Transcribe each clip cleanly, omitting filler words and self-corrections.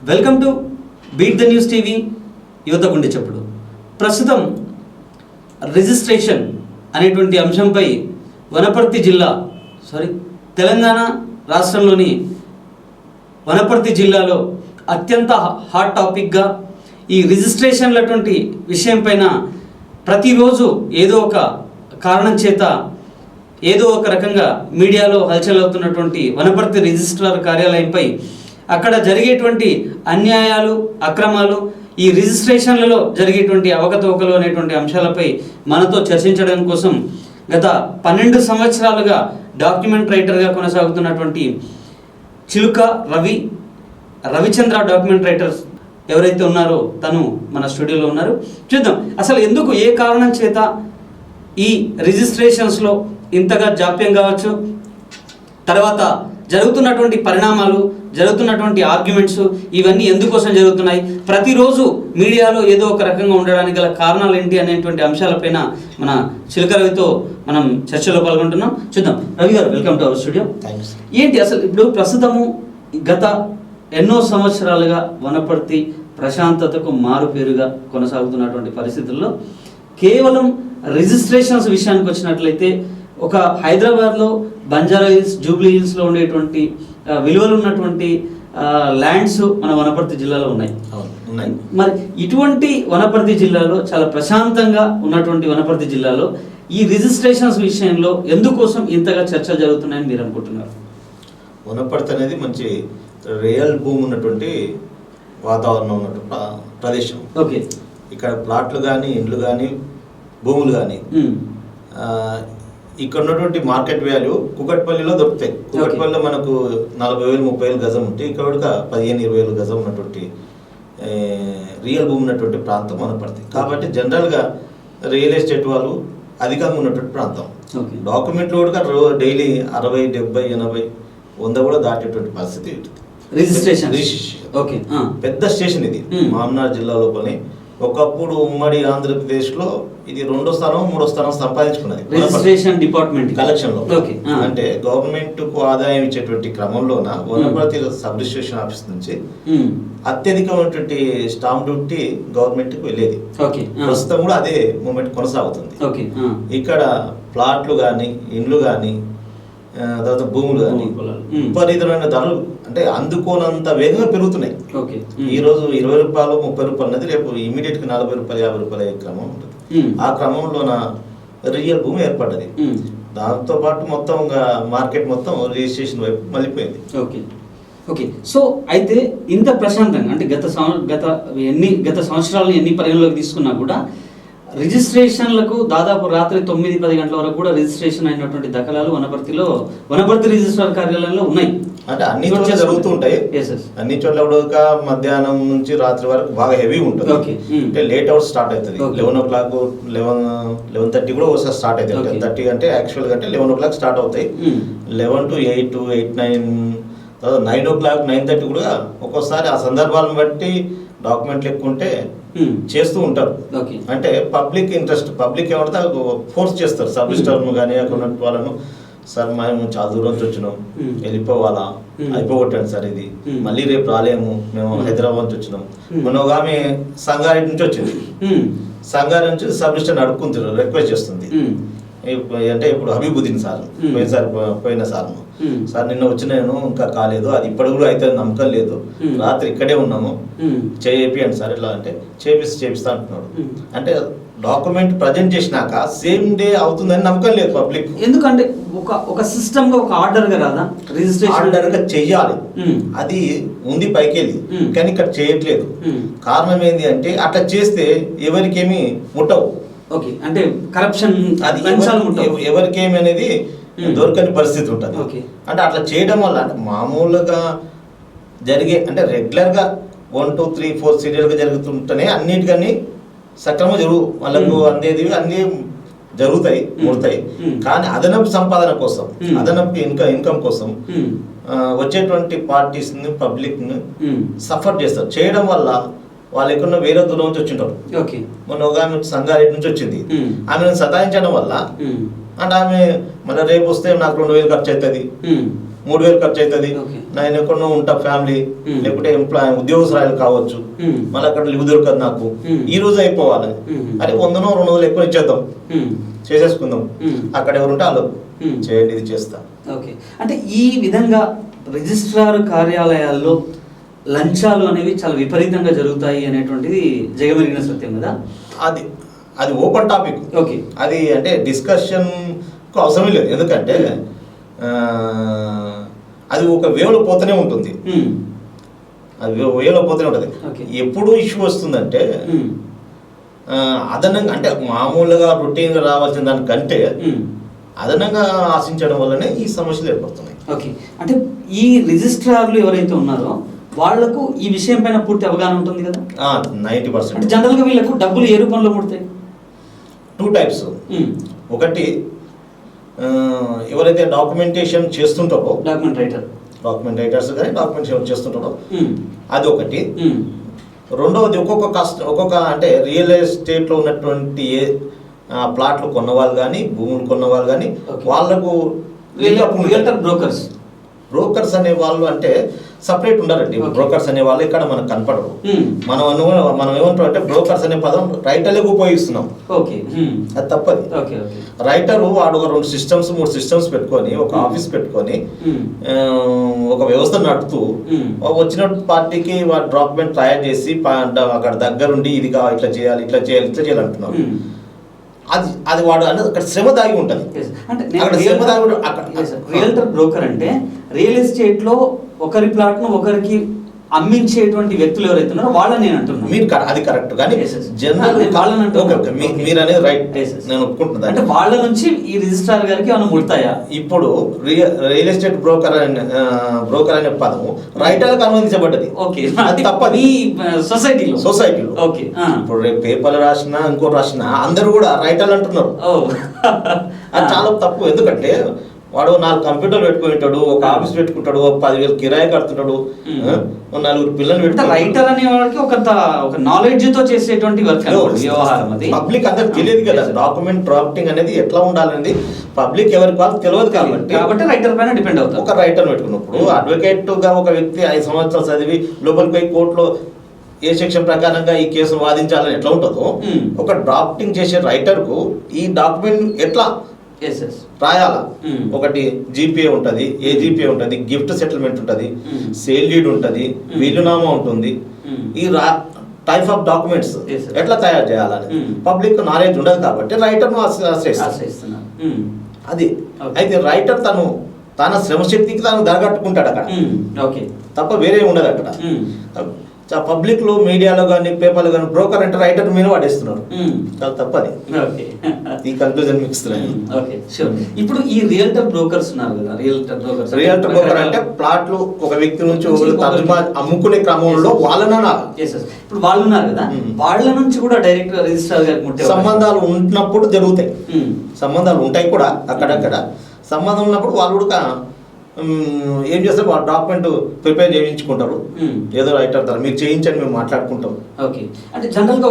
Welcome to beat the news TV యువత గుండె చప్పుడు. ప్రస్తుతం రిజిస్ట్రేషన్ అనేటువంటి అంశంపై వనపర్తి జిల్లా తెలంగాణ రాష్ట్రంలోని వనపర్తి జిల్లాలో అత్యంత హాట్ టాపిక్గా ఈ రిజిస్ట్రేషన్లటువంటి విషయం పైన ప్రతిరోజు ఏదో ఒక కారణం చేత ఏదో ఒక రకంగా మీడియాలో హల్చల్ అవుతున్నటువంటి వనపర్తి రిజిస్ట్రార్ కార్యాలయంపై అక్కడ జరిగేటువంటి అన్యాయాలు, అక్రమాలు, ఈ రిజిస్ట్రేషన్లలో జరిగేటువంటి అవకతవకలు అనేటువంటి అంశాలపై మనతో చర్చించడం కోసం గత 12 సంవత్సరాలుగా డాక్యుమెంట్ రైటర్గా కొనసాగుతున్నటువంటి చిలుక రవిచంద్ర డాక్యుమెంట్ రైటర్స్ ఎవరైతే ఉన్నారో తను మన స్టూడియోలో ఉన్నారు. చూద్దాం అసలు ఎందుకు, ఏ కారణం చేత ఈ రిజిస్ట్రేషన్స్లో ఇంతగా జాప్యం కావచ్చు, తర్వాత జరుగుతున్నటువంటి పరిణామాలు, జరుగుతున్నటువంటి ఆర్గ్యుమెంట్స్ ఇవన్నీ ఎందుకోసం జరుగుతున్నాయి, ప్రతిరోజు మీడియాలో ఏదో ఒక రకంగా ఉండడానికి గల కారణాలు ఏంటి అనేటువంటి అంశాలపైన మన చిలుక రవితో మనం చర్చలో పాల్గొంటున్నాం. చూద్దాం. రవి గారు, వెల్కమ్ టు అవర్ స్టూడియో. ఏంటి అసలు ఇప్పుడు ప్రస్తుతము గత ఎన్నో సంవత్సరాలుగా వనపర్తి ప్రశాంతతకు మారుపేరుగా కొనసాగుతున్నటువంటి పరిస్థితుల్లో కేవలం రిజిస్ట్రేషన్స్ విషయానికి వచ్చినట్లయితే ఒక హైదరాబాద్లో బంజారా హిల్స్, జూబ్లీ హిల్స్లో ఉండేటువంటి విలువలు ఉన్నటువంటి ల్యాండ్స్ మన వనపర్తి జిల్లాలో ఉన్నాయి. మరి ఇటువంటి వనపర్తి జిల్లాలో, చాలా ప్రశాంతంగా ఉన్నటువంటి వనపర్తి జిల్లాలో ఈ రిజిస్ట్రేషన్స్ విషయంలో ఎందుకోసం ఇంతగా చర్చలు జరుగుతున్నాయని మీరు అనుకుంటున్నారు? వనపర్తి అనేది మంచి రియల్ భూమి ఉన్నటువంటి వాతావరణం ఉన్నటువంటి ప్రదేశం. ఓకే. ఇక్కడ ప్లాట్లు కానీ, ఇండ్లు కానీ, భూములు కానీ ఇక్కడ ఉన్నటువంటి మార్కెట్ వాల్యూ కుకట్పల్లిలో దొరుకుతాయి. కుకట్పల్లిలో మనకు 40,000 30,000 గజం ఉంటే ఇక్కడ 15,000-20,000 గజం ఉన్నటువంటి రియల్ భూమి ఉన్నటువంటి ప్రాంతం వనపర్తి. కాబట్టి జనరల్గా రియల్ ఎస్టేట్ వాళ్ళు అధికంగా ఉన్నటువంటి ప్రాంతం. డాక్యుమెంట్లు కూడా డైలీ 60, 70, 80, 100 కూడా దాటేటువంటి పరిస్థితి. రిజిస్ట్రేషన్ పెద్ద స్టేషన్ ఇది మామనార్ జిల్లా లోపలనే. ఒకప్పుడు ఉమ్మడి ఆంధ్రప్రదేశ్లో ఇది 2వ స్థానం 3వ స్థానం సంపాదించుకున్నది రిజిస్ట్రేషన్ డిపార్ట్మెంట్ కలెక్షన్ లో. అంటే గవర్నమెంట్ కు ఆదాయం ఇచ్చేటువంటి క్రమంలోన వనపర్తి సబ్ రిజిస్ట్రేషన్ ఆఫీస్ నుంచి అత్యధికమైనటువంటి స్టాంప్ డ్యూటీ గవర్నమెంట్ కు వెళ్ళేది. ప్రస్తుతం కూడా అదే మూమెంట్ కొనసాగుతుంది. ఇక్కడ ప్లాట్లు కానీ, ఇండ్లు కానీ, తర్వాత భూములు కానీ విపరీతమైన ధరలు అంటే అందుకోనంత వేగంగా పెరుగుతున్నాయి. ఈ రోజు 20 రూపాయలు 30 రూపాయలు అనేది రేపు ఇమీడియట్ గా 40 రూపాయలు 50 రూపాయల క్రమం ఉంటుంది. ఆ క్రమంలోన రియల్ భూమి ఏర్పడ్డది. దాంతో పాటు మొత్తం మార్కెట్ మొత్తం రిజిస్ట్రేషన్ వైపు మళ్ళీపోయింది. ఓకే. సో అయితే ఇంత ప్రశాంతంగా అంటే గత సంవత్సరాలను ఎన్ని పరిగణలోకి తీసుకున్నా కూడా రిజిస్ట్రేషన్లకు దాదాపు రాత్రి 9-10 గంటల వరకు కూడా రిజిస్ట్రేషన్ అయినటువంటి దాఖలాలు వనపర్తి రిజిస్ట్రార్ కార్యాలయంలో ఉన్నాయి. అంటే అన్ని చోట్ల జరుగుతూ ఉంటాయి. అన్ని చోట్ల కూడా మధ్యాహ్నం నుంచి రాత్రి వరకు బాగా హెవీ ఉంటుంది. అంటే లేట్ అవర్స్ స్టార్ట్ అవుతుంది. 11 o'clock 11:30 కూడా ఒకసారి స్టార్ట్ అవుతుంది. 10:30 అంటే యాక్చువల్గా అంటే 11 o'clock స్టార్ట్ అవుతాయి. 11 to 8, 9, 9 o'clock 9:30 కూడా ఒక్కోసారి ఆ సందర్భాలను బట్టి డాక్యుమెంట్లు ఎక్కువ ఉంటే చేస్తూ ఉంటారు. అంటే పబ్లిక్ ఇంట్రెస్ట్, పబ్లిక్ ఏమంటే ఫోర్స్ చేస్తారు. సబ్ రిజిస్టర్ కానీ అక్కడ వాళ్ళను, సార్ మేము చాలా దూరం నుంచి వచ్చినాం, వెళ్ళిపోవాలా, అయిపోగొట్టండి సార్, ఇది మళ్ళీ రేపు రాలేము, మేము హైదరాబాద్ నుంచి వచ్చినాం. మొన్న ఒక ఆమె సంగారెడ్డి నుంచి వచ్చింది. సంగారెడ్డి నుంచి సబ్ రిజిస్టర్ అడుక్కుంటారు, రిక్వెస్ట్ చేస్తుంది. అంటే ఇప్పుడు హబీబుద్దీన్ సార్ పోయిన సార్ నిన్న వచ్చినాను, ఇంకా కాలేదు, అది ఇప్పటి కూడా అయితే నమ్మకం లేదు, రాత్రి ఇక్కడే ఉన్నాము, చేయండి సార్. ఎట్లా అంటే చేపిస్తా అంటున్నాడు. అంటే డాక్యుమెంట్ ప్రజెంట్ చేసినాక సేమ్ డే అవుతుందని నమ్మకం లేదు పబ్లిక్. ఎందుకంటే ఒక సిస్టమ్ గా, ఒక ఆర్డర్ గా రాదా రిజిస్ట్రేషన్? ఆర్డర్ గా చెయ్యాలి, అది ఉంది పైకెళ్ళి, కానీ ఇక్కడ చేయట్లేదు. కారణం ఏంటి అంటే అట్లా చేస్తే ఎవరికేమి ముట్టవు. అంటే కరప్షన్, అది ఎవరికేమి అనేది దొరకని పరిస్థితి ఉంటుంది. అంటే అట్లా చేయడం వల్ల అంటే మామూలుగా జరిగే అంటే రెగ్యులర్ గా 1, 2, 3, 4 సీరియల్ గా జరుగుతుంటేనే అన్నిటికన్నీ సక్రమంగా వాళ్ళకు అందేది అన్ని జరుగుతాయి, ముడతాయి. కానీ అదనపు సంపాదన కోసం, అదనపు ఇన్కమ్ కోసం వచ్చేటువంటి పార్టీస్ ని, పబ్లిక్ ని సఫర్ చేస్తారు. చేయడం వల్ల వాళ్ళు ఎక్కడన్నా వేరే దూరం నుంచి వచ్చింటారు. మొన్న ఒక ఆమె సంగారెడ్డి నుంచి వచ్చింది. ఆమెను సతాయించడం వల్ల అంటే ఆమె మళ్ళీ రేపు వస్తే నాకు 2,000 ఖర్చు అవుతుంది, 3,000 ఖర్చు అవుతుంది. Okay. నేను ఎక్కడో ఉంటా ఫ్యామిలీ, Hmm. లేకుంటే ఉద్యోగస్తురాలు కావచ్చు, మళ్ళీ అక్కడ లివ్ దొరకదు నాకు, ఈ రోజు అయిపోవాలి, అరే 100-200 ఎక్కువ ఇచ్చేద్దాం, చేసేసుకుందాం, అక్కడ ఎవరు ఉంటే వాళ్ళు చేయండి, ఇది చేస్తా. ఓకే, అంటే ఈ విధంగా రిజిస్ట్రార్ కార్యాలయాల్లో లంచాలు అనేవి చాలా విపరీతంగా జరుగుతాయి అనేటువంటిది జగమెరిగిన సత్యం కదా. అది ఓపెన్ టాపిక్. ఓకే, అది అంటే డిస్కషన్ అవసరం లేదు, ఎందుకంటే అది ఒక వేవ్లో పోతూనే ఉంటుంది, అది వేవ్లో పోతూనే ఉంటుంది. ఎప్పుడు ఇష్యూ వస్తుందంటే అదనంగా, అంటే మామూలుగా రొటీన్గా రావాల్సిన దానికంటే అదనంగా ఆశించడం వల్లనే ఈ సమస్యలు ఏర్పడుతున్నాయి. ఓకే, అంటే ఈ రిజిస్ట్రార్లు ఎవరైతే ఉన్నారో వాళ్లకు ఈ విషయం పైన పూర్తి అవగాహన ఉంటుంది కదా. 90%. అంటే జనరల్గా వీళ్ళకు డబ్బులు ఏ రూపంలో ముడతాయి? 2 types. ఒకటి ఎవరైతే డాక్యుమెంటేషన్ చేస్తుంటారో, డాక్యుమెంట్ రైటర్స్ కానీ డాక్యుమెంటేషన్ చేస్తుంటారో అది ఒకటి. రెండవది ఒక్కొక్క అంటే రియల్ ఎస్టేట్లో ఉన్నటువంటి ప్లాట్లు కొన్నవాళ్ళు కానీ, భూములు కొన్నవాళ్ళు కానీ, వాళ్ళకు బ్రోకర్స్ అనే వాళ్ళు అంటే సపరేట్ ఉండాలండి. బ్రోకర్స్ అనే వాళ్ళు ఇక్కడ మనకు కనపడరు. మనం ఏమంటాం అంటే బ్రోకర్స్ అనే పదం రైటర్లకు ఉపయోగిస్తున్నాం. అది తప్పది. రైటర్ వాడు ఒక 2 systems 3 systems పెట్టుకొని, ఒక ఆఫీస్ పెట్టుకొని, ఒక వ్యవస్థ నడుపుతూ వచ్చిన పార్టీకి వాడు డాక్యుమెంట్ తయారు చేసి అక్కడ దగ్గరుండి ఇది ఇట్లా చేయాలి ఇట్లా చేయాలి అంటున్నాం. అది వాడు అనేది అక్కడ శ్రమ దాగి ఉంటుంది. రియల్టర్ బ్రోకర్ అంటే రియల్ ఎస్టేట్ లో ఒకరి ప్లాట్ ను ఒకరికి అమ్మించేటువంటి వ్యక్తులు ఎవరైతే ఉన్నారో వాళ్ళని నేను అంటున్నాను. మీరు అది కరెక్ట్, కానీ జనరల్ మీరు అనేది రైట్, నేను ఒప్పుకుంటున్నాను. అంటే వాళ్ళ నుంచి ఈ రిజిస్ట్రార్ గారికి ఏమైనా ముడతాయా? ఇప్పుడు రియల్ ఎస్టేట్ బ్రోకర్ అనే పదం రైటర్లకు అనుమతించబడ్డది. ఓకే, అది తప్పది సొసైటీలో. ఓకే, ఇప్పుడు రేపు పేపర్లు రాసినా ఇంకోటి రాసినా అందరూ కూడా రైటర్లు అంటున్నారు. అది చాలా తప్పు. ఎందుకంటే వాడు 4 కంప్యూటర్లు పెట్టుకుని ఉంటాడు, ఒక ఆఫీస్ పెట్టుకుంటాడు, 10,000 కిరాయి కడుతున్నాడు, 4 పిల్లలు పెట్టుకుంటాడు. రైటర్ అనే వాళ్ళకి ఒక నాలెడ్జ్ తో చేసేటువంటి వ్యవహారం. అది పబ్లిక్ అందరికి తెలియదు కదా. డాక్యుమెంట్ డ్రాఫ్టింగ్ అనేది ఎట్లా ఉండాలనేది పబ్లిక్ ఎవరికి వాళ్ళకి తెలియదు కాబట్టి రైటర్ పైన డిపెండ్ అవుతారు. ఒక రైటర్ పెట్టుకున్నప్పుడు అడ్వకేట్ గా ఒక వ్యక్తి 5 సంవత్సరాలు చదివి లోపలికి పోయి కోర్టులో ఏ సెక్షన్ ప్రకారంగా ఈ కేసును వాదించాలని ఎట్లా ఉంటుందో, ఒక డ్రాఫ్టింగ్ చేసే రైటర్ కు ఈ డాక్యుమెంట్ ఎట్లా రాయాలా, ఒకటి జీపీఏ ఉంటుంది, ఏజీపీఏ ఉంటుంది, గిఫ్ట్ సెటిల్మెంట్ ఉంటుంది, సేల్ డీడ్ ఉంటుంది, వీలునామా ఉంటుంది. ఈ టైప్ ఆఫ్ డాక్యుమెంట్స్ ఎట్లా తయారు చేయాలని పబ్లిక్ నాలెడ్జ్ ఉండదు కాబట్టి రైటర్ను ఆశ్రయిస్తున్నారు. అది అయితే రైటర్ తన శ్రమశక్తికి తాను ధరగట్టుకుంటాడు అక్కడ, తప్ప వేరే ఉండదు అక్కడ. పబ్లిక్ లో మీడియాలో కానీ పేపర్లో కానీ బ్రోకర్ అంటే రైటర్ మీద వాడేస్తున్నారు. చాలా తప్పది. ఈ కన్క్లూజన్ ఇప్పుడు ఈ రియల్టర్ బ్రోకర్స్ ఉన్నారు కదా, రియల్టర్ బ్రోకర్ అంటే ప్లాట్లు ఒక వ్యక్తి నుంచి అమ్ముకునే క్రమంలో వాళ్ళన ఇప్పుడు వాళ్ళు ఉన్నారు కదా, వాళ్ళ నుంచి కూడా డైరెక్ట్ రిజిస్ట్రార్ గారికి సంబంధాలు ఉన్నప్పుడు జరుగుతాయి. సంబంధాలు ఉంటాయి కూడా అక్కడక్కడ. సంబంధం ఉన్నప్పుడు వాళ్ళు కూడా ఏం చేస్తారు, వాళ్ళు డాక్యుమెంట్ ప్రిపేర్ చేయించుకుంటారు. ఏదో రైటర్ ద్వారా మీరు చేయించండి, మేము మాట్లాడుకుంటాం. ఓకే, అంటే జనరల్గా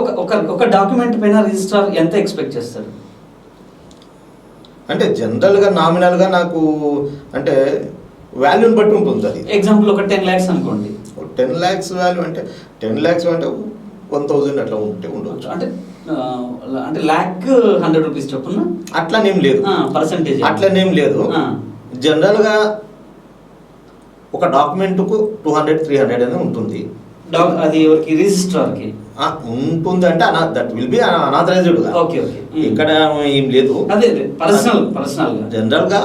ఒక డాక్యుమెంట్ పైన రిజిస్ట్రార్ ఎంత ఎక్స్పెక్ట్ చేస్తారు? అంటే జనరల్గా నామినల్గా నాకు అంటే వాల్యూని బట్టి ఉంటుంది. అది ఎగ్జాంపుల్ ఒక 10 lakhs అనుకోండి. 10 lakhs వాల్యూ అంటే 10 lakhs అంటే 1,000 అట్లా ఉండవచ్చు. అంటే ₹1,00,000 100 చొప్పున అట్లనేం లేదు, పర్సెంటేజ్ అట్లనేం లేదు. జనరల్గా ఒక డాక్యుమెంట్కు 200-300 అనేది ఉంటుంది. అది రిజిస్ట్రార్కి ఉంటుంది అంటే దట్ విల్ బి అనాథరైజ్డ్. ఇక్కడ ఏం లేదు, పర్సనల్ జనరల్గా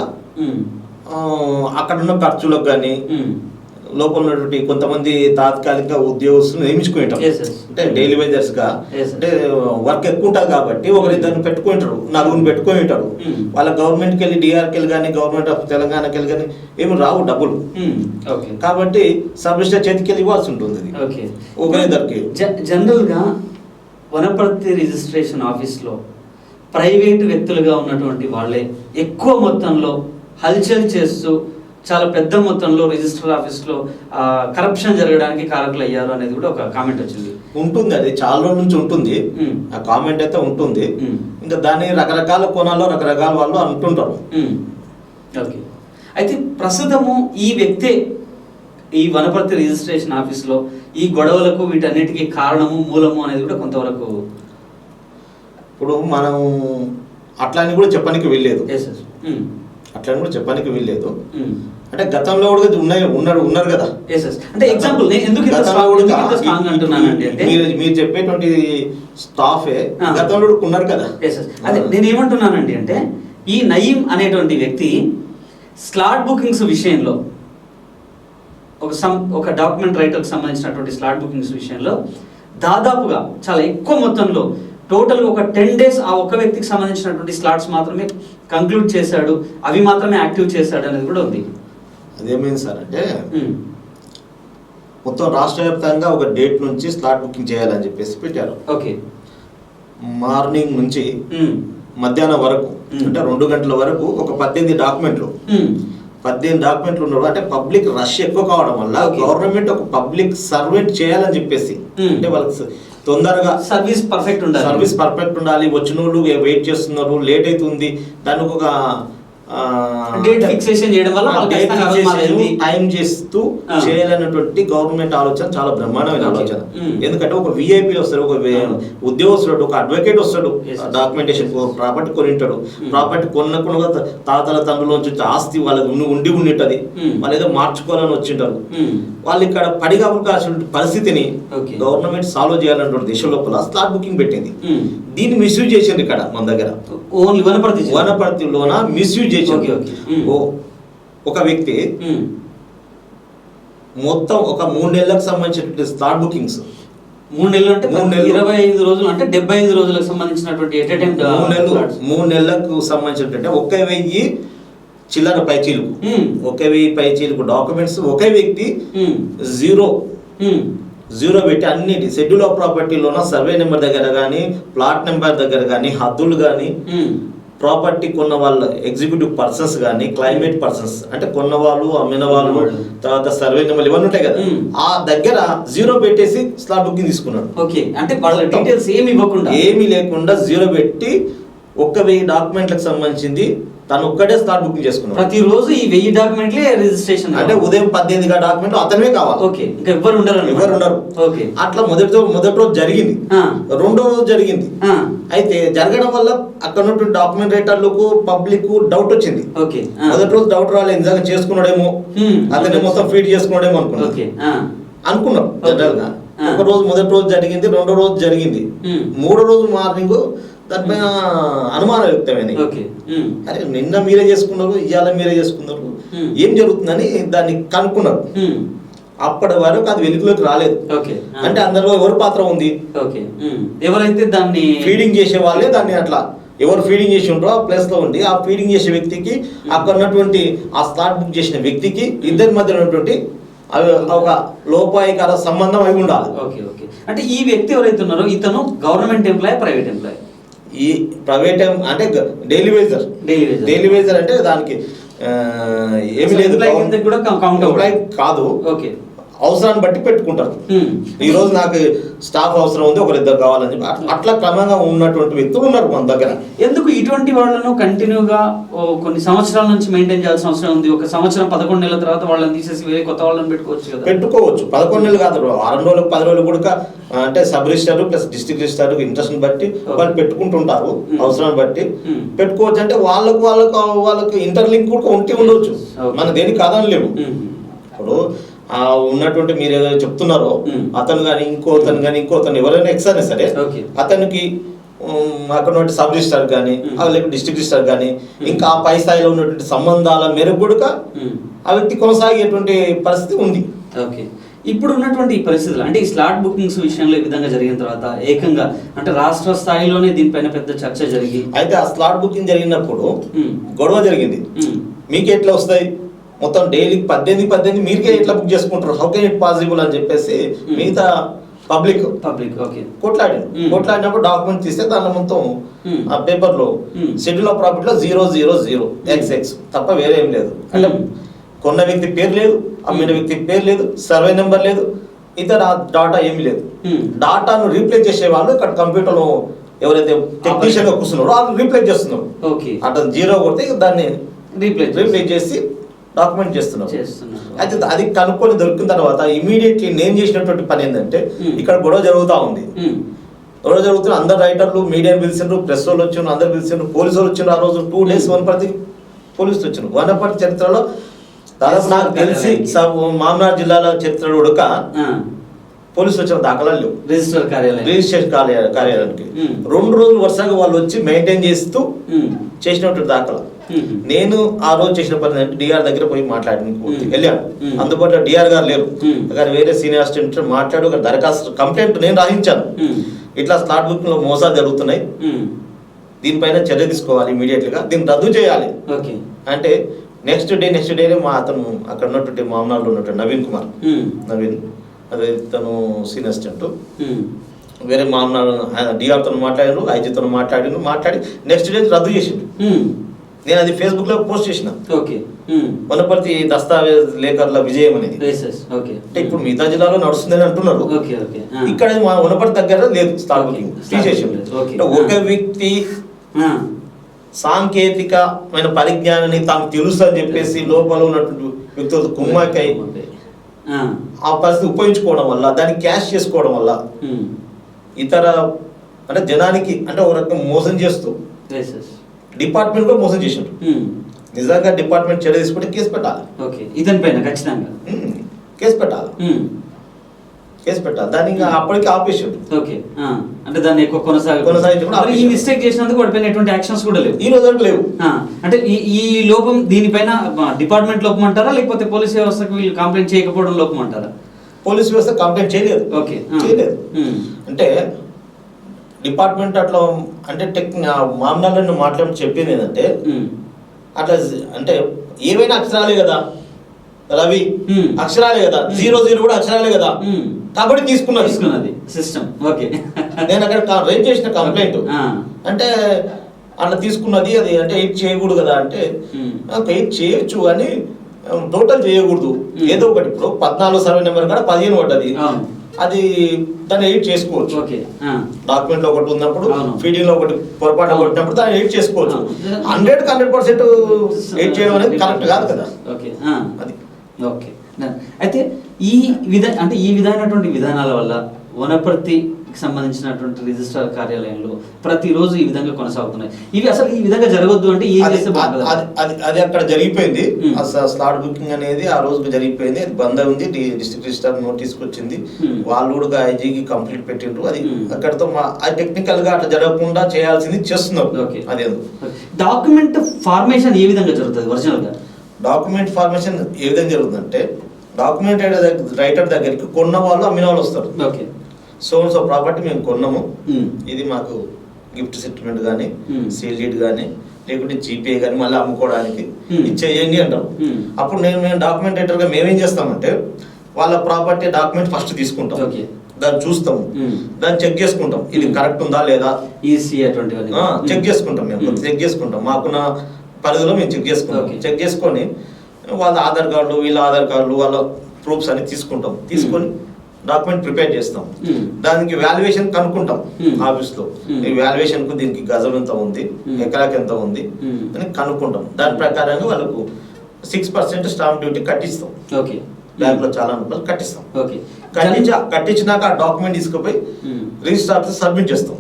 అక్కడ ఉన్న ఖర్చులకు కానీ లోపల ఉన్నటువంటి కొంతమంది తాత్కాలిక ఉద్యోగస్తులు నియమించుకుంటాం. అంటే డైలీ వేజర్స్ గా, అంటే వర్క్ ఎక్కువ ఉంటుంది కాబట్టి ఒకరిద్దరిని పెట్టుకుంటారు, 4 పెట్టుకొని ఉంటారు. వాళ్ళ గవర్నమెంట్కి వెళ్ళి డిఆర్కి వెళ్ళి కానీ గవర్నమెంట్ ఆఫ్ తెలంగాణకి వెళ్ళి కానీ ఏమి రావు డబ్బులు. కాబట్టి సబ్ రిజిస్టర్ చేతికి వెళ్ళి ఇవ్వాల్సి ఉంటుంది ఒకరిద్దరికి. జనరల్ గా వనపర్తి రిజిస్ట్రేషన్ ఆఫీస్ లో ప్రైవేటు వ్యక్తులుగా ఉన్నటువంటి వాళ్ళే ఎక్కువ మొత్తంలో హల్చల్ చేస్తూ చాలా పెద్ద మొత్తంలో రిజిస్టర్ ఆఫీస్లో కరప్షన్ జరగడానికి కారకులు అయ్యారు అనేది కూడా ఒక కామెంట్ వచ్చింది. ఉంటుంది, అది చాలా రోజుల నుంచి ఉంటుంది, ఆ కామెంట్ అయితే ఉంటుంది. ఇంకా దాన్ని రకరకాల కోణాల్లో రకరకాల వాళ్ళు అంటుంటారు. ఓకే, అయితే ప్రస్తుతము ఈ వ్యక్తే ఈ వనపర్తి రిజిస్ట్రేషన్ ఆఫీస్లో ఈ గొడవలకు వీటన్నిటికీ కారణము మూలము అనేది కూడా కొంతవరకు ఇప్పుడు మనం అట్లాని కూడా చెప్పడానికి వీల్లేదు, అట్లని కూడా చెప్పడానికి వీల్లేదు. అంటే గతంలో కూడా ఉన్నారు కదా. అంటే ఎగ్జాంపుల్ ఎందుకు స్ట్రాంగ్ అంటున్నానండి అంటే మీరు చెప్పేటువంటి స్టాఫే గతంలో ఉన్నారు కదా. అదే నేను ఏమంటున్నానండి అంటే ఈ నయీం అనేటువంటి వ్యక్తి స్లాట్ బుకింగ్స్ విషయంలో ఒక డాక్యుమెంట్ రైటర్కి సంబంధించినటువంటి స్లాట్ బుకింగ్స్ విషయంలో దాదాపుగా చాలా ఎక్కువ మొత్తంలో టోటల్గా ఒక 10 days ఆ ఒక్క వ్యక్తికి సంబంధించినటువంటి స్లాట్స్ మాత్రమే కంక్లూడ్ చేశాడు, అవి మాత్రమే యాక్టివ్ చేశాడు అనేది కూడా ఉంది. అదేమైంది సార్ అంటే మొత్తం రాష్ట్ర వ్యాప్తంగా ఒక డేట్ నుంచి స్లాట్ బుకింగ్ చేయాలని చెప్పేసి పెట్టారు. ఓకే, మార్నింగ్ నుంచి మధ్యాహ్నం వరకు అంటే 2 గంటల వరకు ఒక 18 డాక్యుమెంట్లు ఉన్నారు. అంటే పబ్లిక్ రష్ ఎక్కువ కావడం వల్ల గవర్నమెంట్ ఒక పబ్లిక్ సర్వెంట్ చేయాలని చెప్పేసి అంటే వాళ్ళకి తొందరగా సర్వీస్ పర్ఫెక్ట్ ఉండాలి. వచ్చిన వాళ్ళు వెయిట్ చేస్తున్నారు, లేట్ అవుతుంది, దానికి ఒక డేట్ ఫిక్సేషన్ చేయడం వల్ల టైం చేస్తూ చేయాలనేటువంటి గవర్నమెంట్ ఆలోచన చాలా బ్రహ్మాండమైన ఆలోచన. ఎందుకంటే ఒక విఐపీ వస్తాడు, ఒక ఉద్యోగస్తుడు, ఒక అడ్వకేట్ వస్తాడు, డాక్యుమెంటేషన్ ప్రాపర్టీ కొనింటాడు, ప్రాపర్టీ కొన్న తాతల తండ్రుల ఆస్తి వాళ్ళకి ఉండిటది, వాళ్ళు ఏదో మార్చుకోవాలని వచ్చింటారు. వాళ్ళు ఇక్కడ పడిగాపులు కాసిన పరిస్థితిని గవర్నమెంట్ సాల్వ్ చేయాలన్నటువంటి దిశ లోపల స్లాట్ బుకింగ్ పెట్టింది. దీన్ని మిస్యూజ్ చేసింది ఇక్కడ మన దగ్గర వనపర్తిలోన మిస్యూజ్ చేసింది. ఒక వ్యక్తి మొత్తం ఒక 3 నెలలకు సంబంధించిన స్లాట్ బుకింగ్స్ 3 నెలలు అంటే 25 రోజులు అంటే 75 రోజులకు సంబంధించినటువంటి 3 నెలలకు సంబంధించినటువంటి 1000 చిల్లర పైచీలకు 1000 పైచీలకు డాక్యుమెంట్స్ ఒకే వ్యక్తి జీరో పెట్టి అన్నిటి షెడ్యూల్ ఆఫ్ ప్రాపర్టీలోన సర్వే నెంబర్ దగ్గర కానీ ప్లాట్ నెంబర్ దగ్గర కానీ హద్దులు కానీ ప్రాపర్టీ కొన్న వాళ్ళ ఎగ్జిక్యూటివ్ పర్సన్స్ కానీ క్లైమేట్ పర్సన్స్ అంటే కొన్న వాళ్ళు అమ్మిన వాళ్ళు తర్వాత సర్వే నెంబర్ ఇవన్నీ ఉంటాయి కదా, ఆ దగ్గర జీరో పెట్టేసి స్లాట్ బుకింగ్ తీసుకున్నాడు. ఓకే, అంటే వాళ్ళ డీటెయిల్స్ ఏమీ లేకుండా జీరో పెట్టి 1000 డాక్యుమెంట్లకు సంబంధించింది తను ఒక్కడే స్లాట్ బుకింగ్ చేసుకున్నాడు. ప్రతిరోజు ఈ 1000 డాక్యుమెంట్లే రిజిస్ట్రేషన్ అంటే ఉదయం 18 డాక్యుమెంట్లు అతనే కావాలి. ఓకే, ఇంకా ఎవరు ఉండరు. ఓకే, అట్లా మొదటి రోజు జరిగింది, రెండో రోజు జరిగింది. అయితే జరగడం వల్ల అక్కడ ఉన్నటువంటి డాక్యుమెంట్ రైటర్లకు పబ్లిక్ డౌట్ వచ్చింది. ఓకే, మొదటి రోజు డౌట్ రాలేదు, నిజంగా చేసుకున్నాడేమో, అతనే మొత్తం ఫీడ్ చేసుకున్నాడేమో అనుకున్నాం జనరల్ గా. మొదటి రోజు జరిగింది, రెండో రోజు జరిగింది, మూడో రోజు మార్నింగ్ దానిపైన అనుమానం వ్యక్తమైంది. అరే నిన్న మీరే చేసుకున్నారు, ఇవాళ మీరే చేసుకున్నారు, ఏం జరుగుతుందని దాన్ని కనుక్కున్నారు. అప్పటి వరకు అది వెలుగులోకి రాలేదు. అంటే అందరిలో ఎవరి పాత్ర ఉంది, ఎవరైతే దాన్ని ఫీడింగ్ చేసే వాళ్ళే దాన్ని అట్లా ఎవరు ఫీడింగ్ చేసి ఉంటారో ఆ ప్లేస్ లో ఉండి ఆ ఫీడింగ్ చేసే వ్యక్తికి అక్కడ ఉన్నటువంటి ఆ స్లాట్ బుక్ చేసిన వ్యక్తికి ఇద్దరి మధ్య ఉన్నటువంటి ఒక లోపాయికర సంబంధం అయి ఉండాలి. అంటే ఈ వ్యక్తి ఎవరైతే ఉన్నారో ఇతను గవర్నమెంట్ ఎంప్లాయ్, ప్రైవేట్ ఎంప్లాయ్? ఈ ప్రైవేట్ అంటే డైలీ వేజర్ అంటే దానికి ఏమి లేదు, కాదు, అవసరాన్ని బట్టి పెట్టుకుంటారు. ఈ రోజు నాకు స్టాఫ్ అవసరం ఉంది, ఒకరిద్దరు కావాలని చెప్పి అట్లా క్రమంగా ఉన్నటువంటి వ్యక్తులు ఉన్నారు మన దగ్గర. ఎందుకు ఇటువంటి వాళ్ళను కంటిన్యూగా కొన్ని సంవత్సరాల నుంచి మెయింటైన్ చేయాల్సిన అవసరం ఉంది? ఒక సంవత్సరం 11 నెలల తర్వాత వాళ్ళని తీసేసి వేరే కొత్త వాళ్ళని పెట్టుకోవచ్చు కదా? పెట్టుకోవచ్చు. 11 నెలలు కాదు, 6 రోజులకు 10 రోజులు కూడా అంటే sub register plus district register interest బట్టి వాళ్ళు పెట్టుకుంటుంటారు, అవసరాన్ని బట్టి పెట్టుకోవచ్చు. అంటే వాళ్ళకు ఇంటర్లింక్ కూడా ఉంటే ఉండవచ్చు, మన దేనికి కాదనలేము. ఇప్పుడు ఉన్నటువంటి మీరు ఏదైనా చెప్తున్నారో అతను కానీ ఇంకోతను ఎవరైనా ఎక్సైనా సరే అతనికి అక్కడ సబ్ రిజిస్టర్ కానీ లేకపోతే డిస్ట్రిక్ట్ రిజిస్టర్ కానీ ఇంకా ఆ పై స్థాయిలో ఉన్నటువంటి సంబంధాల మేరకు కూడా ఆ వ్యక్తి కొనసాగేటువంటి పరిస్థితి ఉంది. ఓకే, ఇప్పుడు ఉన్నటువంటి పరిస్థితులు అంటే ఈ స్లాట్ బుకింగ్స్ విషయంలో ఈ విధంగా జరిగిన తర్వాత ఏకంగా అంటే రాష్ట్ర స్థాయిలోనే దీనిపైన పెద్ద చర్చ జరిగి అయితే ఆ స్లాట్ బుకింగ్ జరిగినప్పుడు గొడవ జరిగింది. మీకు ఎట్లా వస్తాయి మొత్తం డైలీ 18 మీరుకే ఎట్లా బుక్ చేసుకుంటారు, హౌ కెన్ ఇట్ పాసిబుల్ అని చెప్పేసి మిగతా పబ్లిక్ కొట్లాడినప్పుడు డాక్యుమెంట్ తీస్తే దానిలో మొత్తం ఆ పేపర్ లో షెడ్యూల్ ఆఫ్ ప్రాపర్టీలో 000 XX తప్ప వేరే ఏం లేదు. అంటే కొన్న వ్యక్తి పేరు లేదు, అమ్మిన వ్యక్తి పేరు లేదు, సర్వే నెంబర్ లేదు, ఇతర డాటా ఏమి లేదు. డాటాను రీప్లేస్ చేసే వాళ్ళు ఇక్కడ కంప్యూటర్ లో ఎవరైతే టెక్నీషియన్ గా కూర్చున్నారో వాళ్ళు రీప్లేస్ చేస్తున్నారు. అట్లా 0 కొడితే దాన్ని రీప్లేస్ చేసి డాక్యుమెంట్ చేస్తున్నారు. అయితే అది కనుక్కొని దొరికిన తర్వాత ఇమీడియట్లీ నేను చేసినటువంటి పని ఏంటంటే ఇక్కడ గొడవ జరుగుతూ ఉంది. గొడవ జరుగుతున్న అందరు రైటర్లు మీడియాని పిలిచిండ్రు, ప్రెస్ వాళ్ళు వచ్చిండ్రు, అందరు పిలిచిండ్రు, పోలీసు వాళ్ళు వచ్చిండ్రు. ఆ రోజు 2 days వనపర్తి పోలీసులు వచ్చిండ్రు. వనపర్తి చరిత్రలో దాదాపు నాకు తెలిసి మామనాడు జిల్లాల చరిత్రలో ఉడక పోలీసులు వచ్చిన దాఖలాలు లేవు రిజిస్ట్రేషన్ కార్యాలయానికి. 2 రోజులు వరుసగా వాళ్ళు వచ్చి మెయింటైన్ చేస్తూ చేసినటువంటి దాఖలా. నేను ఆ రోజు చేసిన పని అంటే డిఆర్ దగ్గర పోయి మాట్లాడి వెళ్ళాను. అందుబాటులో డిఆర్ గారు లేరు, కానీ వేరే సీనియర్ అసిస్టెంట్ మాట్లాడు దరఖాస్తు కంప్లైంట్ నేను రాయించాను. ఇట్లా స్లాట్ బుకింగ్ లో మోసాలు జరుగుతున్నాయి, దీనిపైన చర్య తీసుకోవాలి, ఇమీడియట్లీగా దీన్ని రద్దు చేయాలి అంటే నెక్స్ట్ డే మా అతను అక్కడ ఉన్నటువంటి మామనాడులో ఉన్నటువంటి నవీన్ అదే తను సీనియర్ అసిస్టెంట్ వేరే మామనాడు డిఆర్తో మాట్లాడారు, ఐజీతో మాట్లాడి నెక్స్ట్ డే రద్దు చేసిండు. నేను అది ఫేస్బుక్ లో పోస్ట్ చేసిన. వనపర్తి దస్తావేజ్ లేఖర్ల విజయం అనేది. అంటే ఇప్పుడు మిగతా జిల్లాలో నడుస్తుందని అంటున్నారు, ఇక్కడ మా వనపర్తి దగ్గర లేదు, స్టాక్ బుకింగ్ తీసేసింది. ఒక వ్యక్తి సాంకేతికమైన పరిజ్ఞానాన్ని తాను తెలుసు అని చెప్పేసి లోపల ఉన్నటువంటి వ్యక్తులతో కుమ్మాకై ఆ పరిస్థితి ఉపయోగించుకోవడం వల్ల, దాన్ని క్యాష్ చేసుకోవడం వల్ల ఇతర అంటే జనానికి అంటే ఒక రకం మోసం చేస్తూ డిపార్ట్మెంట్ కూడా మోసం చేసిండ్రు. నిజంగా డిపార్ట్మెంట్ చర్య తీసుకుంటే కేసు పెట్టాలి, ఇతని పైన ఖచ్చితంగా కేసు పెట్టాలి. దాన్ని ఇంకా అప్పటికి ఆపేసిండు. అంటే దాన్ని ఎక్కువ కొనసాగించడం ఈ మిస్టేక్ చేసినందుకు వాడిపైన ఎటువంటి యాక్షన్స్ కూడా లేవు, ఈ రోజు వరకు లేవు. అంటే ఈ లోపం దీనిపైన డిపార్ట్మెంట్ లోపం అంటారా, లేకపోతే పోలీస్ వ్యవస్థకు వీళ్ళు కంప్లైంట్ చేయకపోవడం లోపం అంటారా? పోలీస్ వ్యవస్థ కంప్లైంట్ చేయలేదు. చేయలేదు అంటే డిపార్ట్మెంట్ అట్లా అంటే మామూలు మాట్లాడి చెప్పింది ఏంటంటే అట్లా అంటే ఏవైనా అక్షరాలే కదా రవి, అక్షరాలే కదా, 00 కూడా అక్షరాలే కదా, కాబట్టి తీసుకున్నది సిస్టమ్. నేను అక్కడ రేజ్ చేసిన కంప్లైంట్ అంటే అట్లా తీసుకున్నది అది అంటే 8 చేయకూడదు కదా అంటే 8 చేయొచ్చు కానీ టోటల్ చేయకూడదు. ఏదో ఒకటి ఇప్పుడు 14 సర్వే నెంబర్ కూడా 15 పడ్డది, అది దాన్ని ఎడిట్ చేసుకోవచ్చు. డాక్యుమెంట్ లో ఒకటి ఉన్నప్పుడు ఫీడింగ్ లో ఒకటి పొరపాటు కొట్టినప్పుడు దాన్ని ఎడిట్ చేసుకోవచ్చు. 100% ఎడిట్ చేయడం అనేది కరెక్ట్ కాదు కదా. అది అయితే ఈ విధమైనటువంటి విధానాల వల్ల వనపర్తికి సంబంధించినటువంటి రిజిస్ట్రార్ కార్యాలయంలో ప్రతిరోజు ఈ విధంగా కొనసాగుతున్నాయి. ఇవి అసలు ఈ విధంగా జరగద్దు అంటే అది అక్కడ జరిగిపోయింది. స్లాట్ బుకింగ్ అనేది ఆ రోజు జరిగిపోయింది, అది బంద్ ఉంది. డిస్ట్రిక్ట్ రిజిస్ట్రార్ నోటీస్ వచ్చింది, వాళ్ళు కూడా ఐజీకి కంప్లీట్ పెట్టిండ్రు. అది అక్కడతో టెక్నికల్ గా అట్లా జరగకుండా చేయాల్సింది చేస్తున్నారు. అదే డాక్యుమెంట్ ఫార్మేషన్ ఏ విధంగా జరుగుతుంది ఒరిజినల్ గా? డాక్యుమెంట్ ఫార్మేషన్ ఏ విధంగా జరుగుతుందంటే డాక్యుమెంట్ రైటర్ దగ్గరికి కొన్న వాళ్ళు అమ్మిన వాళ్ళు వస్తారు. సో ప్రాపర్టీ మేము కొన్నాము, ఇది మాకు గిఫ్ట్ సెటిల్మెంట్ కానీ సేల్ డీడ్ కానీ లేకుంటే జీపే కానీ మళ్ళీ అమ్ముకోవడానికి ఇచ్చేయండి అంటారు. అప్పుడు మేము డాక్యుమెంట్ రైటర్గా మేమేం చేస్తామంటే వాళ్ళ ప్రాపర్టీ డాక్యుమెంట్ ఫస్ట్ తీసుకుంటాం, దాన్ని చూస్తాము, దాన్ని చెక్ చేసుకుంటాం, ఇది కరెక్ట్ ఉందా లేదా చెక్ చేసుకుంటాం. మేము చెక్ చేసుకుంటాం, మాకున్న పరిధిలో మేము చెక్ చేసుకొని వాళ్ళ ఆధార్ కార్డులు వీళ్ళ ఆధార్ కార్డులు వాళ్ళ ప్రూఫ్స్ అన్ని తీసుకొని డాక్యుమెంట్ ప్రిపేర్ చేస్తాం. దానికి వాల్యుయేషన్ కనుక్కుంటాం ఆఫీస్లో, ఈ వాల్యుయేషన్ కు దీనికి గజం ఎంత ఉంది, ఎకరాకి ఎంత ఉంది అని కనుక్కుంటాం. దాని ప్రకారంగా వాళ్ళకు 6% స్టాంప్ డ్యూటీ కట్టిస్తాం. బ్యాంక్ లో చాలా రూపాయలు కట్టిస్తాం. కట్టించినాక ఆ డాక్యుమెంట్ తీసుకుపోయి రిజిస్టర్ ఆఫీస్ సబ్మిట్ చేస్తాం.